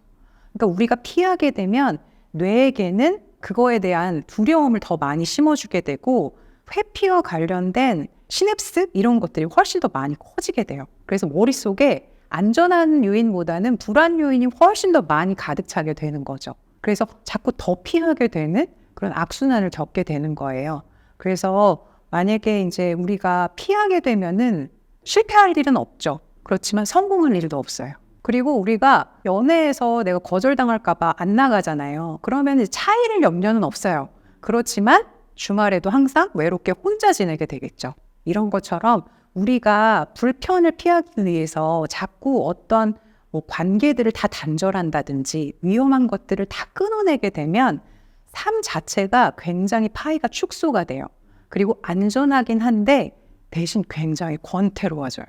그러니까 우리가 피하게 되면 뇌에게는 그거에 대한 두려움을 더 많이 심어주게 되고 회피와 관련된 시냅스 이런 것들이 훨씬 더 많이 커지게 돼요. 그래서 머릿속에 안전한 요인보다는 불안 요인이 훨씬 더 많이 가득 차게 되는 거죠. 그래서 자꾸 더 피하게 되는 그런 악순환을 겪게 되는 거예요. 그래서 만약에 이제 우리가 피하게 되면은 실패할 일은 없죠. 그렇지만 성공할 일도 없어요. 그리고 우리가 연애에서 내가 거절당할까 봐 안 나가잖아요. 그러면 차이를 염려는 없어요. 그렇지만 주말에도 항상 외롭게 혼자 지내게 되겠죠. 이런 것처럼 우리가 불편을 피하기 위해서 자꾸 어떤 뭐 관계들을 다 단절한다든지 위험한 것들을 다 끊어내게 되면 삶 자체가 굉장히 파이가 축소가 돼요. 그리고 안전하긴 한데 대신 굉장히 권태로워져요.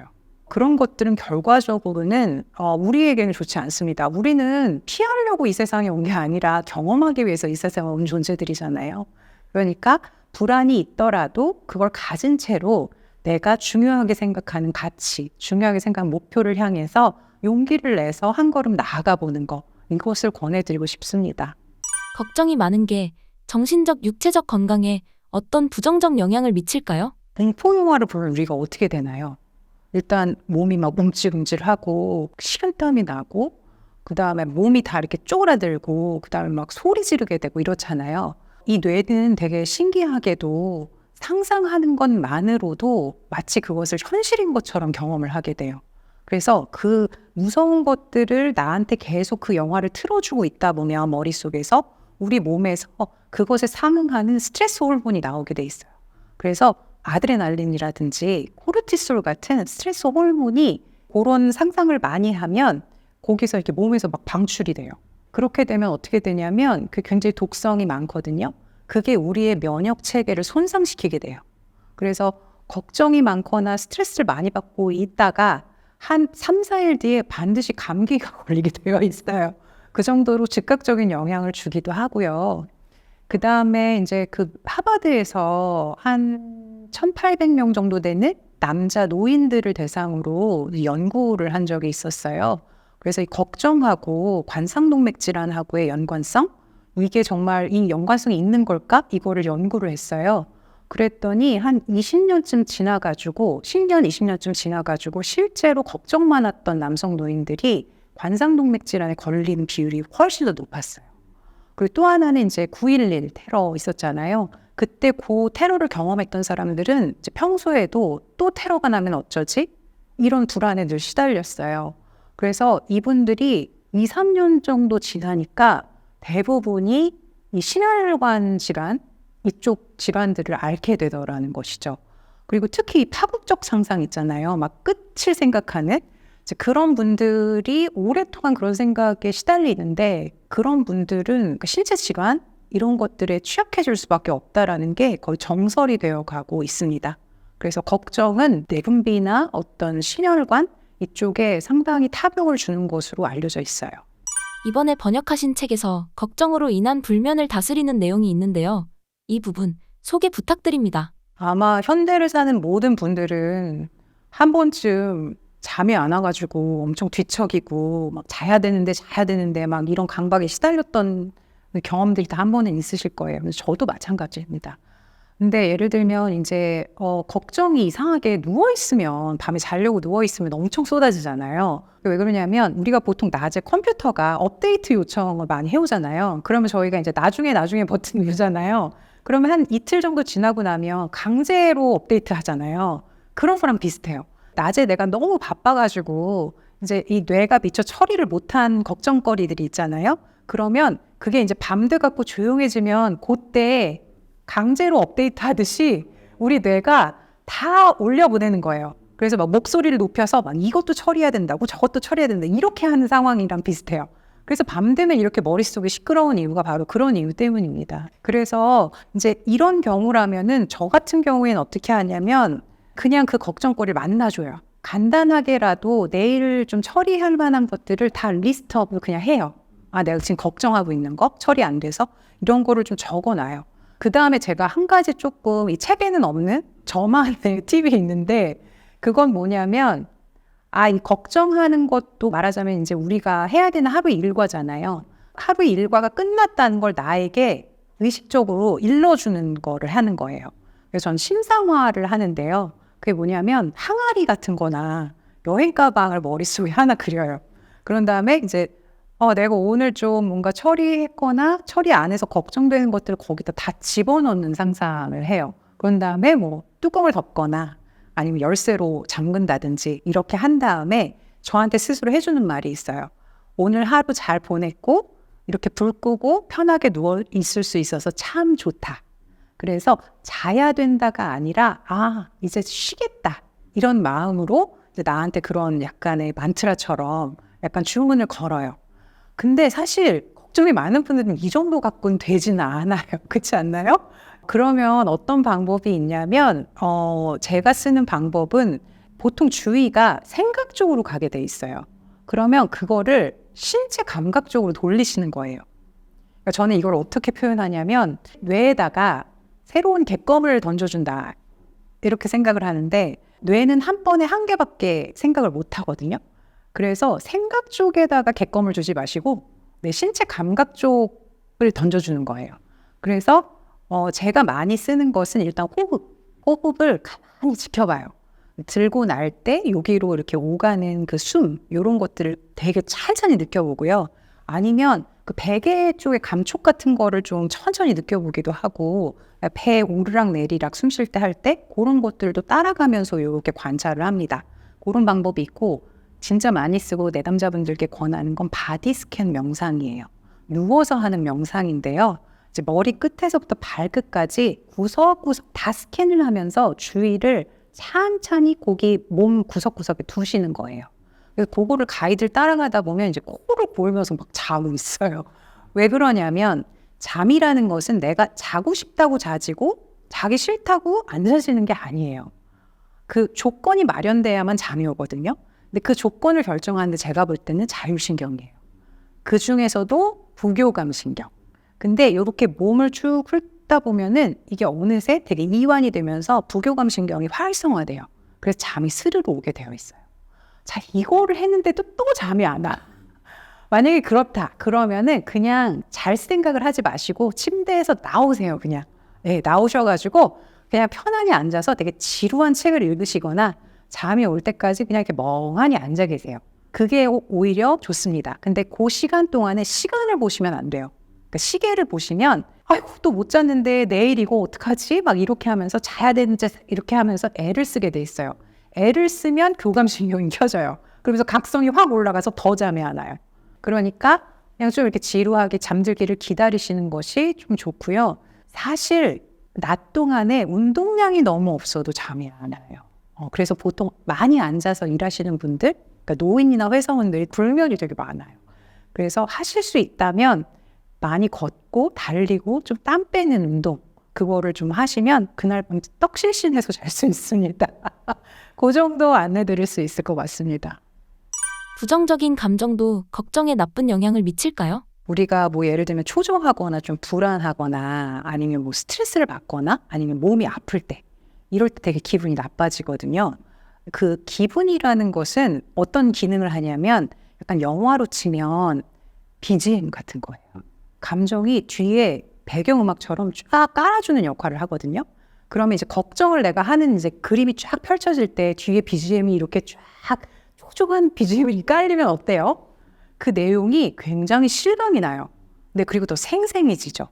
그런 것들은 결과적으로는 우리에게는 좋지 않습니다. 우리는 피하려고 이 세상에 온 게 아니라 경험하기 위해서 이 세상에 온 존재들이잖아요. 그러니까 불안이 있더라도 그걸 가진 채로 내가 중요하게 생각하는 가치, 중요하게 생각하는 목표를 향해서 용기를 내서 한 걸음 나아가 보는 거, 이것을 권해드리고 싶습니다. 걱정이 많은 게 정신적, 육체적 건강에 어떤 부정적 영향을 미칠까요? 공포 영화를 보면 우리가 어떻게 되나요? 일단 몸이 막 움찔움찔하고 식은땀이 나고 그 다음에 몸이 다 이렇게 쪼그라들고 그 다음에 막 소리 지르게 되고 이렇잖아요. 이 뇌는 되게 신기하게도 상상하는 것만으로도 마치 그것을 현실인 것처럼 경험을 하게 돼요. 그래서 그 무서운 것들을 나한테 계속 그 영화를 틀어주고 있다 보면 머릿속에서 우리 몸에서 그것에 상응하는 스트레스 호르몬이 나오게 돼 있어요. 그래서 아드레날린이라든지 코르티솔 같은 스트레스 호르몬이 그런 상상을 많이 하면 거기서 이렇게 몸에서 막 방출이 돼요. 그렇게 되면 어떻게 되냐면 그 굉장히 독성이 많거든요. 그게 우리의 면역 체계를 손상시키게 돼요. 그래서 걱정이 많거나 스트레스를 많이 받고 있다가 한 3, 4일 뒤에 반드시 감기가 걸리게 되어 있어요. 그 정도로 즉각적인 영향을 주기도 하고요. 그 다음에 이제 그 하버드에서 한 1,800명 정도 되는 남자 노인들을 대상으로 연구를 한 적이 있었어요. 그래서 이 걱정하고 관상동맥 질환하고의 연관성? 이게 정말 이 연관성이 있는 걸까? 이거를 연구를 했어요. 그랬더니 한 20년쯤 지나가지고 10년, 20년쯤 지나가지고 실제로 걱정 많았던 남성 노인들이 관상동맥 질환에 걸리는 비율이 훨씬 더 높았어요. 그리고 또 하나는 이제 9.11 테러 있었잖아요. 그때 그 테러를 경험했던 사람들은 이제 평소에도 또 테러가 나면 어쩌지? 이런 불안에 늘 시달렸어요. 그래서 이분들이 2, 3년 정도 지나니까 대부분이 이 심혈관 질환 이쪽 질환들을 앓게 되더라는 것이죠. 그리고 특히 이 파국적 상상 있잖아요. 막 끝을 생각하는 이제 그런 분들이 오랫동안 그런 생각에 시달리는데 그런 분들은 그 신체 질환 이런 것들에 취약해질 수밖에 없다라는 게 거의 정설이 되어 가고 있습니다. 그래서 걱정은 내분비나 어떤 심혈관 이쪽에 상당히 타격을 주는 것으로 알려져 있어요. 이번에 번역하신 책에서 걱정으로 인한 불면을 다스리는 내용이 있는데요. 이 부분 소개 부탁드립니다. 아마 현대를 사는 모든 분들은 한 번쯤 잠이 안 와가지고 엄청 뒤척이고 막 자야 되는데 막 이런 강박에 시달렸던 경험들이 다 한 번은 있으실 거예요. 저도 마찬가지입니다. 근데 예를 들면 이제 걱정이 이상하게 누워있으면 밤에 자려고 누워있으면 엄청 쏟아지잖아요. 왜 그러냐면 우리가 보통 낮에 컴퓨터가 업데이트 요청을 많이 해오잖아요. 그러면 저희가 이제 나중에 버튼 누르잖아요. 그러면 한 이틀 정도 지나고 나면 강제로 업데이트 하잖아요. 그런 거랑 비슷해요. 낮에 내가 너무 바빠가지고 이제 이 뇌가 미처 처리를 못한 걱정거리들이 있잖아요. 그러면 그게 이제 밤 돼갖고 조용해지면 그때 강제로 업데이트 하듯이 우리 뇌가 다 올려보내는 거예요. 그래서 막 목소리를 높여서 막 이것도 처리해야 된다고 저것도 처리해야 된다 이렇게 하는 상황이랑 비슷해요. 그래서 밤 되면 이렇게 머릿속이 시끄러운 이유가 바로 그런 이유 때문입니다. 그래서 이제 이런 경우라면은 저 같은 경우에는 어떻게 하냐면 그냥 그 걱정거리를 만나줘요. 간단하게라도 내일 좀 처리할 만한 것들을 다 리스트업을 그냥 해요. 아, 내가 지금 걱정하고 있는 거 처리 안 돼서 이런 거를 좀 적어놔요. 그 다음에 제가 한 가지 조금 이 책에는 없는 저만의 팁이 있는데 그건 뭐냐면 이 걱정하는 것도 말하자면 이제 우리가 해야 되는 하루 일과잖아요. 하루 일과가 끝났다는 걸 나에게 의식적으로 일러주는 거를 하는 거예요. 그래서 전 신상화를 하는데요. 그게 뭐냐면 항아리 같은 거나 여행 가방을 머릿속에 하나 그려요. 그런 다음에 이제 내가 오늘 좀 뭔가 처리했거나 처리 안 해서 걱정되는 것들을 거기다 다 집어넣는 상상을 해요. 그런 다음에 뭐 뚜껑을 덮거나 아니면 열쇠로 잠근다든지 이렇게 한 다음에 저한테 스스로 해주는 말이 있어요. 오늘 하루 잘 보냈고 이렇게 불 끄고 편하게 누워 있을 수 있어서 참 좋다. 그래서 자야 된다가 아니라 이제 쉬겠다. 이런 마음으로 이제 나한테 그런 약간의 만트라처럼 약간 주문을 걸어요. 근데 사실 걱정이 많은 분들은 이 정도 갖고는 되지는 않아요. 그렇지 않나요? 그러면 어떤 방법이 있냐면 제가 쓰는 방법은 보통 주의가 생각 쪽으로 가게 돼 있어요. 그러면 그거를 신체 감각 쪽으로 돌리시는 거예요. 그러니까 저는 이걸 어떻게 표현하냐면 뇌에다가 새로운 객검을 던져준다 이렇게 생각을 하는데 뇌는 한 번에 한 개밖에 생각을 못 하거든요. 그래서 생각 쪽에다가 객검을 주지 마시고 내 신체 감각 쪽을 던져주는 거예요. 그래서 제가 많이 쓰는 것은 일단 호흡을 가만히 지켜봐요. 들고 날 때 여기로 이렇게 오가는 그 숨 이런 것들을 되게 천천히 느껴보고요. 아니면 그 베개 쪽의 감촉 같은 거를 좀 천천히 느껴보기도 하고 배 오르락 내리락 숨 쉴 때 할 때 그런 것들도 따라가면서 이렇게 관찰을 합니다. 그런 방법이 있고 진짜 많이 쓰고 내담자분들께 권하는 건 바디 스캔 명상이에요. 누워서 하는 명상인데요. 이제 머리 끝에서부터 발끝까지 구석구석 다 스캔을 하면서 주위를 찬찬히 거기 몸 구석구석에 두시는 거예요. 그래서 그거를 가이드를 따라가다 보면 이제 코를 골면서 막 자고 있어요. 왜 그러냐면 잠이라는 것은 내가 자고 싶다고 자지고 자기 싫다고 안 자지는 게 아니에요. 그 조건이 마련돼야만 잠이 오거든요. 근데 그 조건을 결정하는데 제가 볼 때는 자율신경이에요. 그 중에서도 부교감신경. 근데 이렇게 몸을 쭉 훑다 보면은 이게 어느새 되게 이완이 되면서 부교감신경이 활성화돼요. 그래서 잠이 스르르 오게 되어 있어요. 자, 이거를 했는데도 또 잠이 안 와. 만약에 그렇다 그러면은 그냥 잘 생각을 하지 마시고 침대에서 나오세요. 그냥 나오셔가지고 그냥 편안히 앉아서 되게 지루한 책을 읽으시거나 잠이 올 때까지 그냥 이렇게 멍하니 앉아 계세요. 그게 오히려 좋습니다. 근데 그 시간 동안에 시간을 보시면 안 돼요. 그러니까 시계를 보시면 아이고 또 못 잤는데 내일 이거 어떡하지? 막 이렇게 하면서 자야 되는지 이렇게 하면서 애를 쓰게 돼 있어요. 애를 쓰면 교감신경이 켜져요. 그러면서 각성이 확 올라가서 더 잠이 안 와요. 그러니까 그냥 좀 이렇게 지루하게 잠들기를 기다리시는 것이 좀 좋고요. 사실 낮 동안에 운동량이 너무 없어도 잠이 안 와요. 그래서 보통 많이 앉아서 일하시는 분들, 그러니까 노인이나 회사원들이 불면이 되게 많아요. 그래서 하실 수 있다면 많이 걷고 달리고 좀 땀 빼는 운동, 그거를 좀 하시면 그날 밤 떡실신해서 잘 수 있습니다. 그 정도 안내드릴 수 있을 것 같습니다. 부정적인 감정도 걱정에 나쁜 영향을 미칠까요? 우리가 뭐 예를 들면 초조하거나 좀 불안하거나 아니면 뭐 스트레스를 받거나 아니면 몸이 아플 때 이럴 때 되게 기분이 나빠지거든요. 그 기분이라는 것은 어떤 기능을 하냐면 약간 영화로 치면 BGM 같은 거예요. 감정이 뒤에 배경음악처럼 쫙 깔아주는 역할을 하거든요. 그러면 이제 걱정을 내가 하는 이제 그림이 쫙 펼쳐질 때 뒤에 BGM이 이렇게 쫙 초조한 BGM이 깔리면 어때요? 그 내용이 굉장히 실감이 나요. 근데 그리고 더 생생해지죠.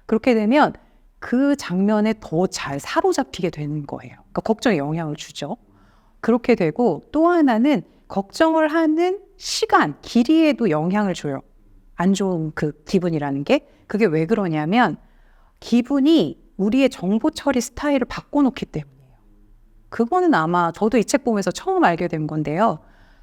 그렇게 되면 그 장면에 더 잘 사로잡히게 되는 거예요. 그러니까 걱정에 영향을 주죠. 그렇게 되고 또 하나는 걱정을 하는 시간, 길이에도 영향을 줘요. 안 좋은 그 기분이라는 게. 그게 왜 그러냐면 기분이 우리의 정보 처리 스타일을 바꿔놓기 때문이에요. 그거는 아마 저도 이 책 보면서 처음 알게 된 건데요.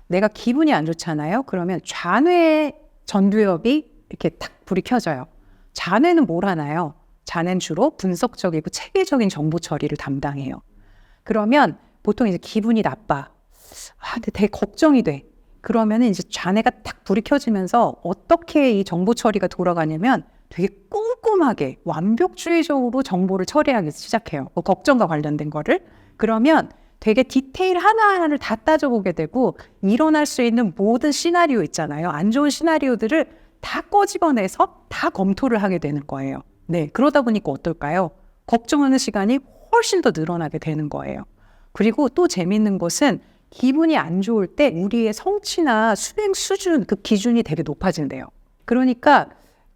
내가 기분이 안 좋잖아요. 그러면 좌뇌 전두엽이 이렇게 탁 불이 켜져요. 좌뇌는 뭘 하나요? 좌뇌는 주로 분석적이고 체계적인 정보 처리를 담당해요. 그러면 보통 이제 기분이 나빠. 근데 되게 걱정이 돼. 그러면 이제 좌뇌가 딱 불이 켜지면서 어떻게 이 정보 처리가 돌아가냐면 되게 꼼꼼하게 완벽주의적으로 정보를 처리하기 시작해요. 뭐 걱정과 관련된 거를. 그러면 되게 디테일 하나하나를 다 따져보게 되고 일어날 수 있는 모든 시나리오 있잖아요. 안 좋은 시나리오들을 다 꺼집어내서 다 검토를 하게 되는 거예요. 네, 그러다 보니까 어떨까요? 걱정하는 시간이 훨씬 더 늘어나게 되는 거예요. 그리고 또 재밌는 것은 기분이 안 좋을 때 우리의 성취나 수행 수준, 그 기준이 되게 높아진대요. 그러니까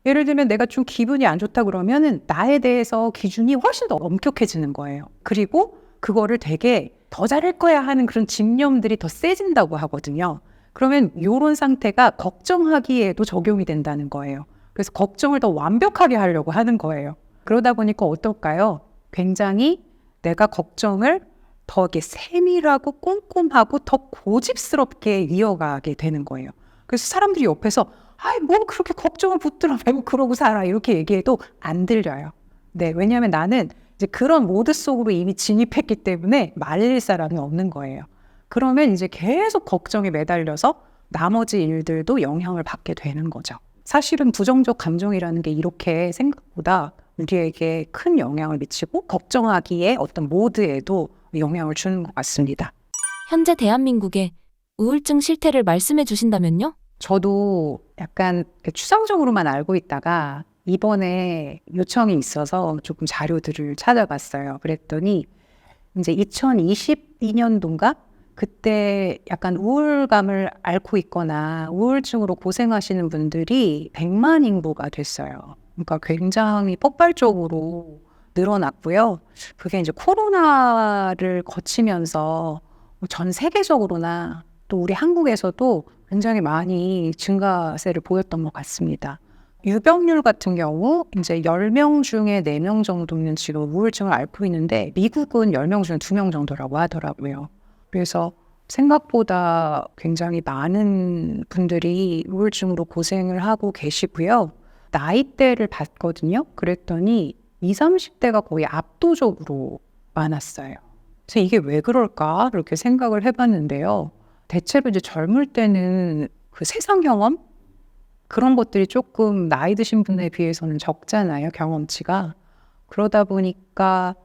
예를 들면 내가 좀 기분이 안 좋다 그러면은 나에 대해서 기준이 훨씬 더 엄격해지는 거예요. 그리고 그거를 되게 더 잘할 거야 하는 그런 집념들이 더 세진다고 하거든요. 그러면 이런 상태가 걱정하기에도 적용이 된다는 거예요. 그래서 걱정을 더 완벽하게 하려고 하는 거예요. 그러다 보니까 어떨까요? 굉장히 내가 걱정을 더 이렇게 세밀하고 꼼꼼하고 더 고집스럽게 이어가게 되는 거예요. 그래서 사람들이 옆에서 아이 뭐 그렇게 걱정을 붙들어 매고 그러고 살아 이렇게 얘기해도 안 들려요. 네, 왜냐하면 나는 이제 그런 모드 속으로 이미 진입했기 때문에 말릴 사람이 없는 거예요. 그러면 이제 계속 걱정에 매달려서 나머지 일들도 영향을 받게 되는 거죠. 사실은 부정적 감정이라는 게 이렇게 생각보다 우리에게 큰 영향을 미치고 걱정하기에 어떤 모드에도 영향을 주는 것 같습니다. 현재 대한민국의 우울증 실태를 말씀해 주신다면요? 저도 약간 추상적으로만 알고 있다가 이번에 요청이 있어서 조금 자료들을 찾아봤어요. 그랬더니 이제 2022년도인가? 그때 약간 우울감을 앓고 있거나 우울증으로 고생하시는 분들이 100만 인구가 됐어요. 그러니까 굉장히 폭발적으로 늘어났고요. 그게 이제 코로나를 거치면서 전 세계적으로나 또 우리 한국에서도 굉장히 많이 증가세를 보였던 것 같습니다. 유병률 같은 경우 이제 10명 중에 4명 정도는 지금 우울증을 앓고 있는데 미국은 10명 중에 2명 정도라고 하더라고요. 그래서 생각보다 굉장히 많은 분들이 우울증으로 고생을 하고 계시고요. 나이대를 봤거든요. 그랬더니 20, 30대가 거의 압도적으로 많았어요. 그래서 이게 왜 그럴까? 이렇게 생각을 해봤는데요. 대체로 이제 젊을 때는 그 세상 경험? 그런 것들이 조금 나이 드신 분에 비해서는 적잖아요, 경험치가. 그러다 보니까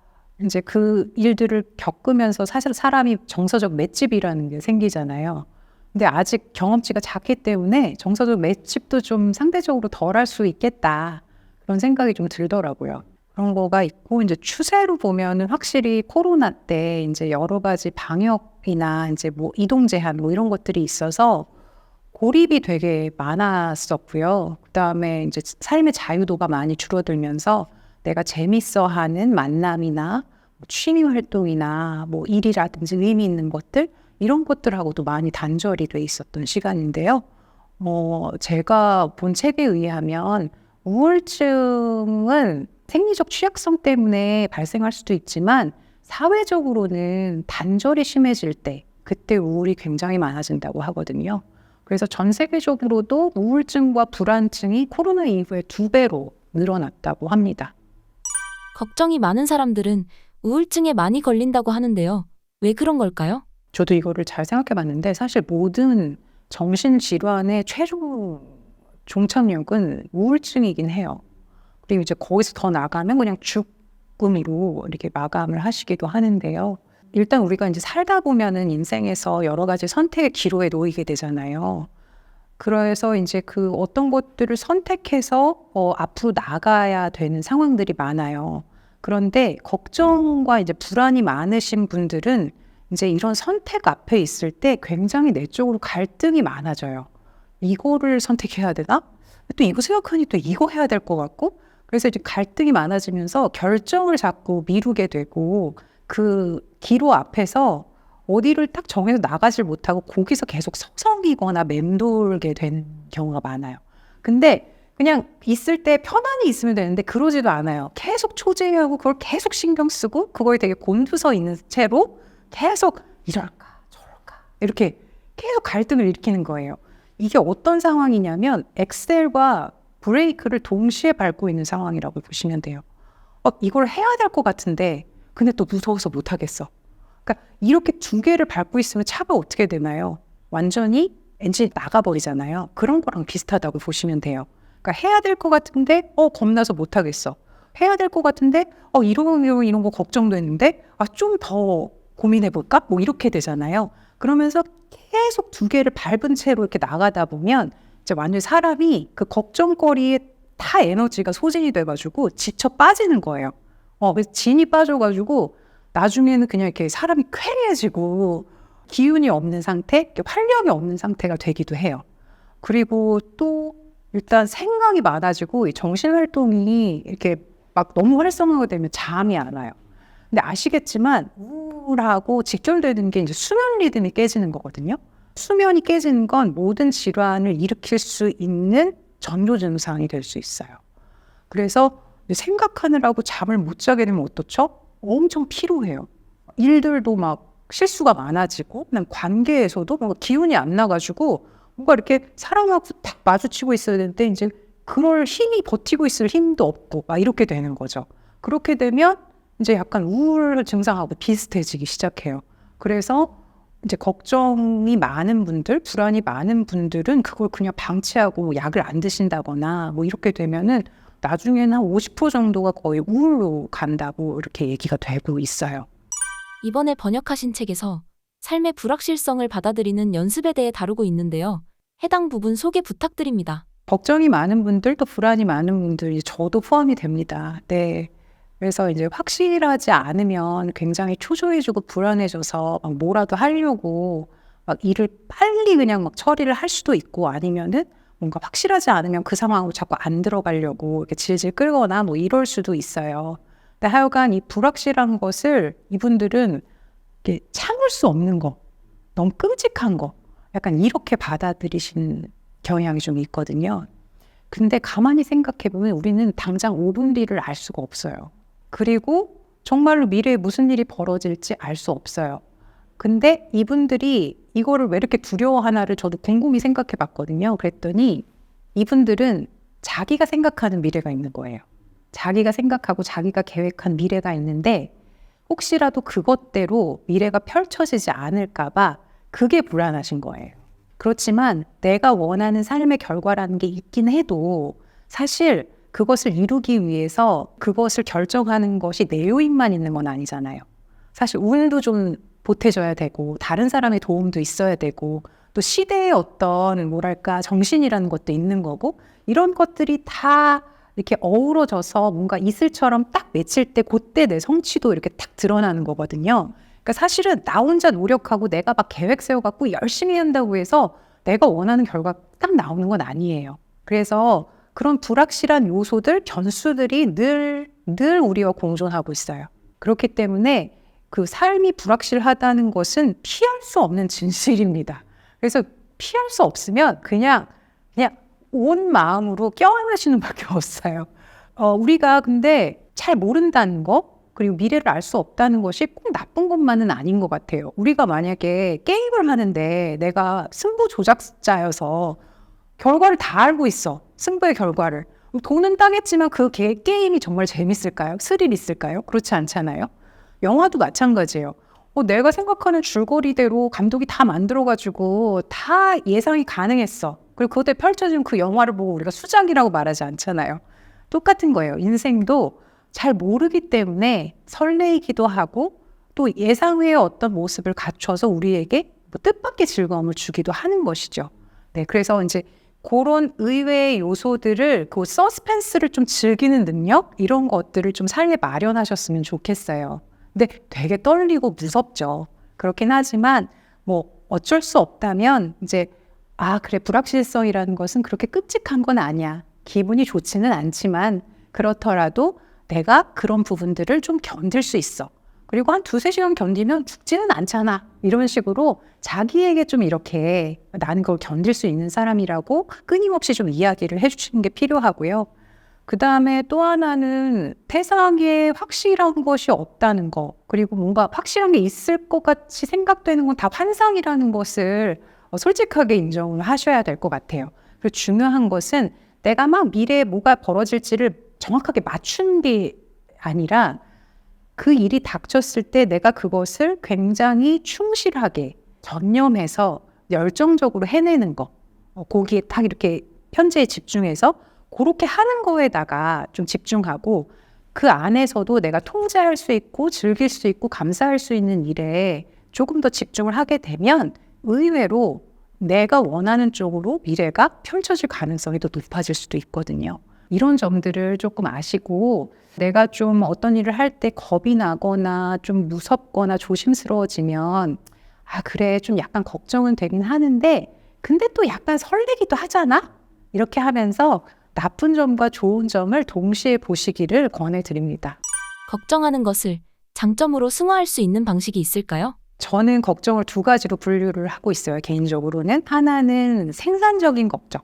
이제 그 일들을 겪으면서 사실 사람이 정서적 맷집이라는 게 생기잖아요. 근데 아직 경험치가 작기 때문에 정서적 맷집도 좀 상대적으로 덜 할 수 있겠다. 그런 생각이 좀 들더라고요. 그런 거가 있고, 이제 추세로 보면은 확실히 코로나 때 이제 여러 가지 방역이나 이제 뭐 이동 제한 뭐 이런 것들이 있어서 고립이 되게 많았었고요. 그다음에 이제 삶의 자유도가 많이 줄어들면서 내가 재밌어 하는 만남이나 취미 활동이나 뭐 일이라든지 의미 있는 것들 이런 것들하고도 많이 단절이 돼 있었던 시간인데요. 제가 본 책에 의하면 우울증은 생리적 취약성 때문에 발생할 수도 있지만 사회적으로는 단절이 심해질 때 그때 우울이 굉장히 많아진다고 하거든요. 그래서 전 세계적으로도 우울증과 불안증이 코로나 이후에 2배로 늘어났다고 합니다. 걱정이 많은 사람들은 우울증에 많이 걸린다고 하는데요. 왜 그런 걸까요? 저도 이거를 잘 생각해 봤는데 사실 모든 정신질환의 최종 종착역은 우울증이긴 해요. 그리고 이제 거기서 더 나가면 그냥 죽음으로 이렇게 마감을 하시기도 하는데요. 일단 우리가 이제 살다 보면은 인생에서 여러 가지 선택의 기로에 놓이게 되잖아요. 그래서 이제 그 어떤 것들을 선택해서 앞으로 나가야 되는 상황들이 많아요. 그런데 걱정과 이제 불안이 많으신 분들은 이제 이런 선택 앞에 있을 때 굉장히 내적으로 갈등이 많아져요. 이거를 선택해야 되나? 또 이거 생각하니 또 이거 해야 될 것 같고, 그래서 이제 갈등이 많아지면서 결정을 자꾸 미루게 되고 그 기로 앞에서 어디를 딱 정해서 나가질 못하고 거기서 계속 서성이거나 맴돌게 되는 경우가 많아요. 근데 그냥 있을 때 편안히 있으면 되는데 그러지도 않아요. 계속 초제하고 그걸 계속 신경 쓰고 그거에 되게 곤두서 있는 채로 계속 이럴까 저럴까 이렇게 계속 갈등을 일으키는 거예요. 이게 어떤 상황이냐면 엑셀과 브레이크를 동시에 밟고 있는 상황이라고 보시면 돼요. 이걸 해야 될 것 같은데 근데 또 무서워서 못하겠어. 그러니까 이렇게 2개를 밟고 있으면 차가 어떻게 되나요? 완전히 엔진이 나가버리잖아요. 그런 거랑 비슷하다고 보시면 돼요. 그러니까 해야 될 것 같은데 겁나서 못하겠어. 해야 될 것 같은데 이런 거 걱정되는데 좀 더 고민해볼까? 뭐 이렇게 되잖아요. 그러면서 계속 2개를 밟은 채로 이렇게 나가다 보면 이제 완전히 사람이 그 걱정거리에 다 에너지가 소진이 돼가지고 지쳐 빠지는 거예요. 그래서 진이 빠져가지고 나중에는 그냥 이렇게 사람이 쾌해지고 기운이 없는 상태, 활력이 없는 상태가 되기도 해요. 그리고 또 일단 생각이 많아지고 이 정신활동이 이렇게 막 너무 활성화가 되면 잠이 안 와요. 근데 아시겠지만 우울하고 직결되는 게 이제 수면 리듬이 깨지는 거거든요. 수면이 깨지는 건 모든 질환을 일으킬 수 있는 전조 증상이 될 수 있어요. 그래서 생각하느라고 잠을 못 자게 되면 어떻죠? 엄청 피로해요. 일들도 막 실수가 많아지고 그냥 관계에서도 뭔가 기운이 안 나가지고 뭔가 이렇게 사람하고 딱 마주치고 있어야 되는데 이제 그럴 힘이 버티고 있을 힘도 없고 막 이렇게 되는 거죠. 그렇게 되면 이제 약간 우울 증상하고 비슷해지기 시작해요. 그래서 이제 걱정이 많은 분들, 불안이 많은 분들은 그걸 그냥 방치하고 약을 안 드신다거나 뭐 이렇게 되면은 나중에는 한 50% 정도가 거의 우울로 간다고 이렇게 얘기가 되고 있어요. 이번에 번역하신 책에서 삶의 불확실성을 받아들이는 연습에 대해 다루고 있는데요. 해당 부분 소개 부탁드립니다. 걱정이 많은 분들 또 불안이 많은 분들 저도 포함이 됩니다. 네. 그래서 이제 확실하지 않으면 굉장히 초조해지고 불안해져서 막 뭐라도 하려고 막 일을 빨리 그냥 막 처리를 할 수도 있고 아니면은 뭔가 확실하지 않으면 그 상황으로 자꾸 안 들어가려고 이렇게 질질 끌거나 뭐 이럴 수도 있어요. 근데 하여간 이 불확실한 것을 이분들은 이렇게 참을 수 없는 거, 너무 끔찍한 거, 약간 이렇게 받아들이시는 경향이 좀 있거든요. 근데 가만히 생각해보면 우리는 당장 5분 뒤를 알 수가 없어요. 그리고 정말로 미래에 무슨 일이 벌어질지 알 수 없어요. 근데 이분들이 이거를 왜 이렇게 두려워하나를 저도 곰곰이 생각해 봤거든요. 그랬더니 이분들은 자기가 생각하는 미래가 있는 거예요. 자기가 생각하고 자기가 계획한 미래가 있는데 혹시라도 그것대로 미래가 펼쳐지지 않을까 봐 그게 불안하신 거예요. 그렇지만 내가 원하는 삶의 결과라는 게 있긴 해도 사실 그것을 이루기 위해서 그것을 결정하는 것이 내 요인만 있는 건 아니잖아요. 사실 운도 좀 보태줘야 되고 다른 사람의 도움도 있어야 되고 또 시대의 어떤 뭐랄까 정신이라는 것도 있는 거고 이런 것들이 다 이렇게 어우러져서 뭔가 이슬처럼 딱 맺힐 때 그때 내 성취도 이렇게 딱 드러나는 거거든요. 그러니까 사실은 나 혼자 노력하고 내가 막 계획 세워갖고 열심히 한다고 해서 내가 원하는 결과 딱 나오는 건 아니에요. 그래서 그런 불확실한 요소들, 변수들이 늘 우리와 공존하고 있어요. 그렇기 때문에 그 삶이 불확실하다는 것은 피할 수 없는 진실입니다. 그래서 피할 수 없으면 그냥 온 마음으로 껴안으시는 밖에 없어요. 우리가 근데 잘 모른다는 거 그리고 미래를 알 수 없다는 것이 꼭 나쁜 것만은 아닌 것 같아요. 우리가 만약에 게임을 하는데 내가 승부 조작자여서 결과를 다 알고 있어. 승부의 결과를. 돈은 따겠지만 그 게임이 정말 재밌을까요? 스릴 있을까요? 그렇지 않잖아요. 영화도 마찬가지예요. 내가 생각하는 줄거리대로 감독이 다 만들어가지고 다 예상이 가능했어. 그리고 그것에 펼쳐진 그 영화를 보고 우리가 수작이라고 말하지 않잖아요. 똑같은 거예요. 인생도 잘 모르기 때문에 설레이기도 하고 또 예상외의 어떤 모습을 갖춰서 우리에게 뜻밖의 즐거움을 주기도 하는 것이죠. 네, 그래서 이제 그런 의외의 요소들을 그 서스펜스를 좀 즐기는 능력 이런 것들을 좀 삶에 마련하셨으면 좋겠어요. 근데 되게 떨리고 무섭죠. 그렇긴 하지만 뭐 어쩔 수 없다면 이제 그래 불확실성이라는 것은 그렇게 끔찍한 건 아니야. 기분이 좋지는 않지만 그렇더라도 내가 그런 부분들을 좀 견딜 수 있어. 그리고 한 2-3시간 견디면 죽지는 않잖아. 이런 식으로 자기에게 좀 이렇게 나는 그걸 견딜 수 있는 사람이라고 끊임없이 좀 이야기를 해주시는 게 필요하고요. 그 다음에 또 하나는 세상에 확실한 것이 없다는 거, 그리고 뭔가 확실한 게 있을 것 같이 생각되는 건 다 환상이라는 것을 솔직하게 인정을 하셔야 될 것 같아요. 그리고 중요한 것은 내가 막 미래에 뭐가 벌어질지를 정확하게 맞춘 게 아니라 그 일이 닥쳤을 때 내가 그것을 굉장히 충실하게 전념해서 열정적으로 해내는 거, 거기에 딱 이렇게 현재에 집중해서 그렇게 하는 거에다가 좀 집중하고 그 안에서도 내가 통제할 수 있고 즐길 수 있고 감사할 수 있는 일에 조금 더 집중을 하게 되면 의외로 내가 원하는 쪽으로 미래가 펼쳐질 가능성이 더 높아질 수도 있거든요. 이런 점들을 조금 아시고 내가 좀 어떤 일을 할 때 겁이 나거나 좀 무섭거나 조심스러워지면 그래 좀 약간 걱정은 되긴 하는데 근데 또 약간 설레기도 하잖아? 이렇게 하면서 나쁜 점과 좋은 점을 동시에 보시기를 권해드립니다. 걱정하는 것을 장점으로 승화할 수 있는 방식이 있을까요? 저는 걱정을 2가지로 분류를 하고 있어요. 개인적으로는. 하나는 생산적인 걱정,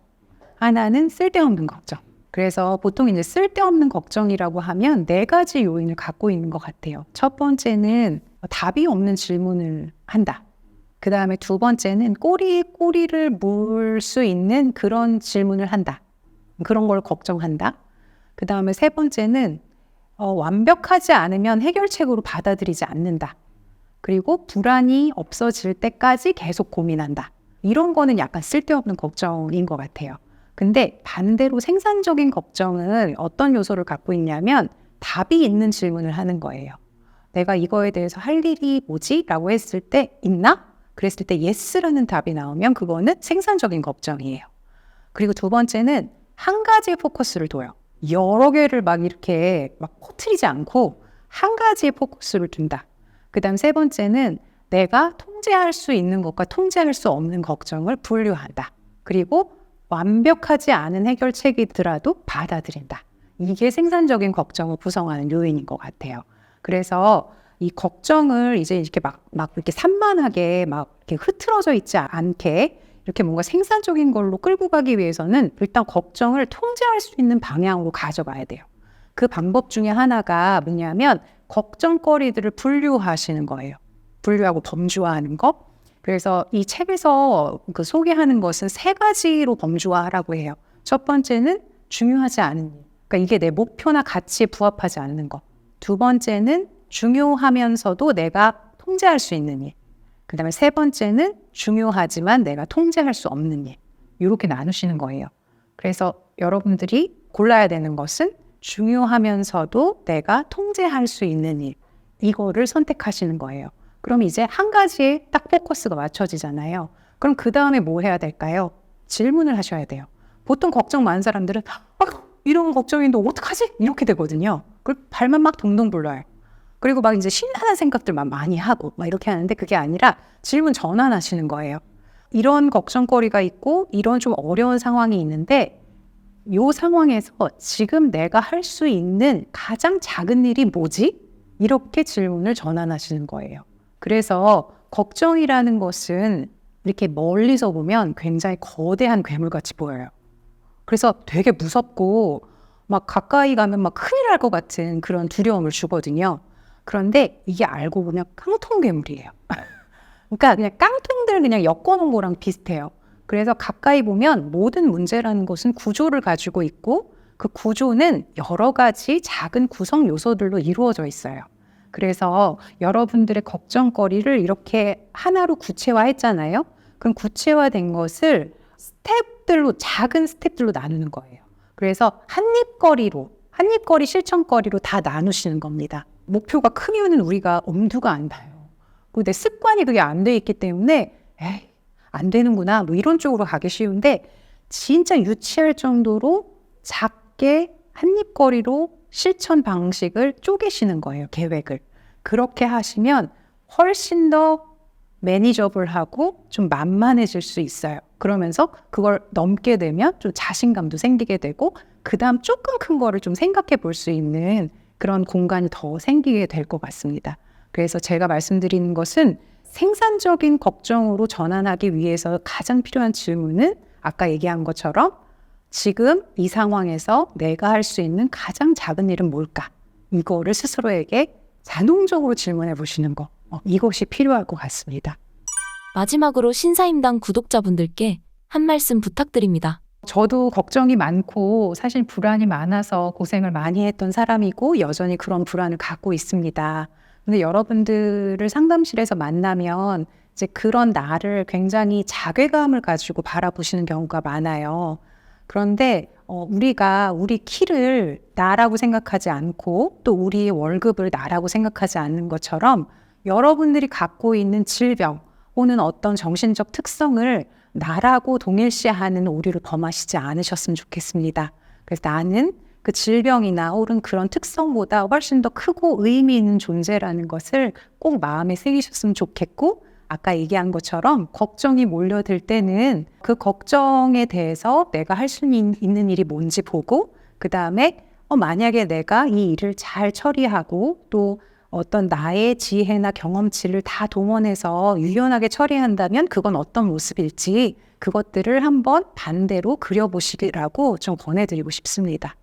하나는 쓸데없는 걱정. 그래서 보통 이제 쓸데없는 걱정이라고 하면 4가지 요인을 갖고 있는 것 같아요. 첫 번째는 답이 없는 질문을 한다. 그 다음에 2번째는 꼬리를 물 수 있는 그런 질문을 한다. 그런 걸 걱정한다. 그 다음에 3번째는 완벽하지 않으면 해결책으로 받아들이지 않는다. 그리고 불안이 없어질 때까지 계속 고민한다. 이런 거는 약간 쓸데없는 걱정인 것 같아요. 근데 반대로 생산적인 걱정은 어떤 요소를 갖고 있냐면 답이 있는 질문을 하는 거예요. 내가 이거에 대해서 할 일이 뭐지? 라고 했을 때 있나? 그랬을 때 yes라는 답이 나오면 그거는 생산적인 걱정이에요. 그리고 2번째는 한 가지에 포커스를 둬요. 여러 개를 막 이렇게 막 퍼뜨리지 않고 한 가지에 포커스를 둔다. 그 다음 3번째는 내가 통제할 수 있는 것과 통제할 수 없는 걱정을 분류한다. 그리고 완벽하지 않은 해결책이더라도 받아들인다. 이게 생산적인 걱정을 구성하는 요인인 것 같아요. 그래서 이 걱정을 이제 이렇게 막 이렇게 산만하게 막 이렇게 흐트러져 있지 않게 이렇게 뭔가 생산적인 걸로 끌고 가기 위해서는 일단 걱정을 통제할 수 있는 방향으로 가져가야 돼요. 그 방법 중에 하나가 뭐냐면 걱정거리들을 분류하시는 거예요. 분류하고 범주화하는 거. 그래서 이 책에서 그 소개하는 것은 3가지로 범주화하라고 해요. 첫 번째는 중요하지 않은 일. 그러니까 이게 내 목표나 가치에 부합하지 않는 것. 두 번째는 중요하면서도 내가 통제할 수 있는 일. 그 다음에 3번째는 중요하지만 내가 통제할 수 없는 일. 이렇게 나누시는 거예요. 그래서 여러분들이 골라야 되는 것은 중요하면서도 내가 통제할 수 있는 일. 이거를 선택하시는 거예요. 그럼 이제 한 가지에 딱 포커스가 맞춰지잖아요. 그럼 그 다음에 뭐 해야 될까요? 질문을 하셔야 돼요. 보통 걱정 많은 사람들은 이런 걱정인데 어떡하지? 이렇게 되거든요. 그리고 발만 막 동동 굴러요. 그리고 막 이제 신나는 생각들만 많이 하고 막 이렇게 하는데 그게 아니라 질문 전환하시는 거예요. 이런 걱정거리가 있고 이런 좀 어려운 상황이 있는데 이 상황에서 지금 내가 할 수 있는 가장 작은 일이 뭐지? 이렇게 질문을 전환하시는 거예요. 그래서 걱정이라는 것은 이렇게 멀리서 보면 굉장히 거대한 괴물같이 보여요. 그래서 되게 무섭고 막 가까이 가면 막 큰일 날 것 같은 그런 두려움을 주거든요. 그런데 이게 알고 보면 깡통 괴물이에요. 그러니까 그냥 깡통들 그냥 엮어놓은 거랑 비슷해요. 그래서 가까이 보면 모든 문제라는 것은 구조를 가지고 있고 그 구조는 여러 가지 작은 구성 요소들로 이루어져 있어요. 그래서 여러분들의 걱정거리를 이렇게 하나로 구체화했잖아요. 그럼 구체화된 것을 스텝들로 작은 스텝들로 나누는 거예요. 그래서 한입거리 실천거리로 다 나누시는 겁니다. 목표가 크면은 우리가 엄두가 안 나요. 근데 습관이 그게 안 돼 있기 때문에 안 되는구나 뭐 이런 쪽으로 가기 쉬운데 진짜 유치할 정도로 작게 한입거리로 실천 방식을 쪼개시는 거예요. 계획을. 그렇게 하시면 훨씬 더 매니저블하고 좀 만만해질 수 있어요. 그러면서 그걸 넘게 되면 좀 자신감도 생기게 되고 그 다음 조금 큰 거를 좀 생각해 볼 수 있는 그런 공간이 더 생기게 될 것 같습니다. 그래서 제가 말씀드리는 것은 생산적인 걱정으로 전환하기 위해서 가장 필요한 질문은 아까 얘기한 것처럼 지금 이 상황에서 내가 할 수 있는 가장 작은 일은 뭘까? 이거를 스스로에게 자동적으로 질문해 보시는 거. 이것이 필요할 것 같습니다. 마지막으로 신사임당 구독자분들께 한 말씀 부탁드립니다. 저도 걱정이 많고 사실 불안이 많아서 고생을 많이 했던 사람이고 여전히 그런 불안을 갖고 있습니다. 근데 여러분들을 상담실에서 만나면 이제 그런 나를 굉장히 자괴감을 가지고 바라보시는 경우가 많아요. 그런데 우리가 우리 키를 나라고 생각하지 않고 또 우리의 월급을 나라고 생각하지 않는 것처럼 여러분들이 갖고 있는 질병 혹은 어떤 정신적 특성을 나라고 동일시하는 오류를 범하시지 않으셨으면 좋겠습니다. 그래서 나는 그 질병이나 혹은 그런 특성보다 훨씬 더 크고 의미 있는 존재라는 것을 꼭 마음에 새기셨으면 좋겠고 아까 얘기한 것처럼 걱정이 몰려들 때는 그 걱정에 대해서 내가 할 수 있는 일이 뭔지 보고 그 다음에 만약에 내가 이 일을 잘 처리하고 또 어떤 나의 지혜나 경험치를 다 동원해서 유연하게 처리한다면 그건 어떤 모습일지 그것들을 한번 반대로 그려보시라고 좀 권해드리고 싶습니다.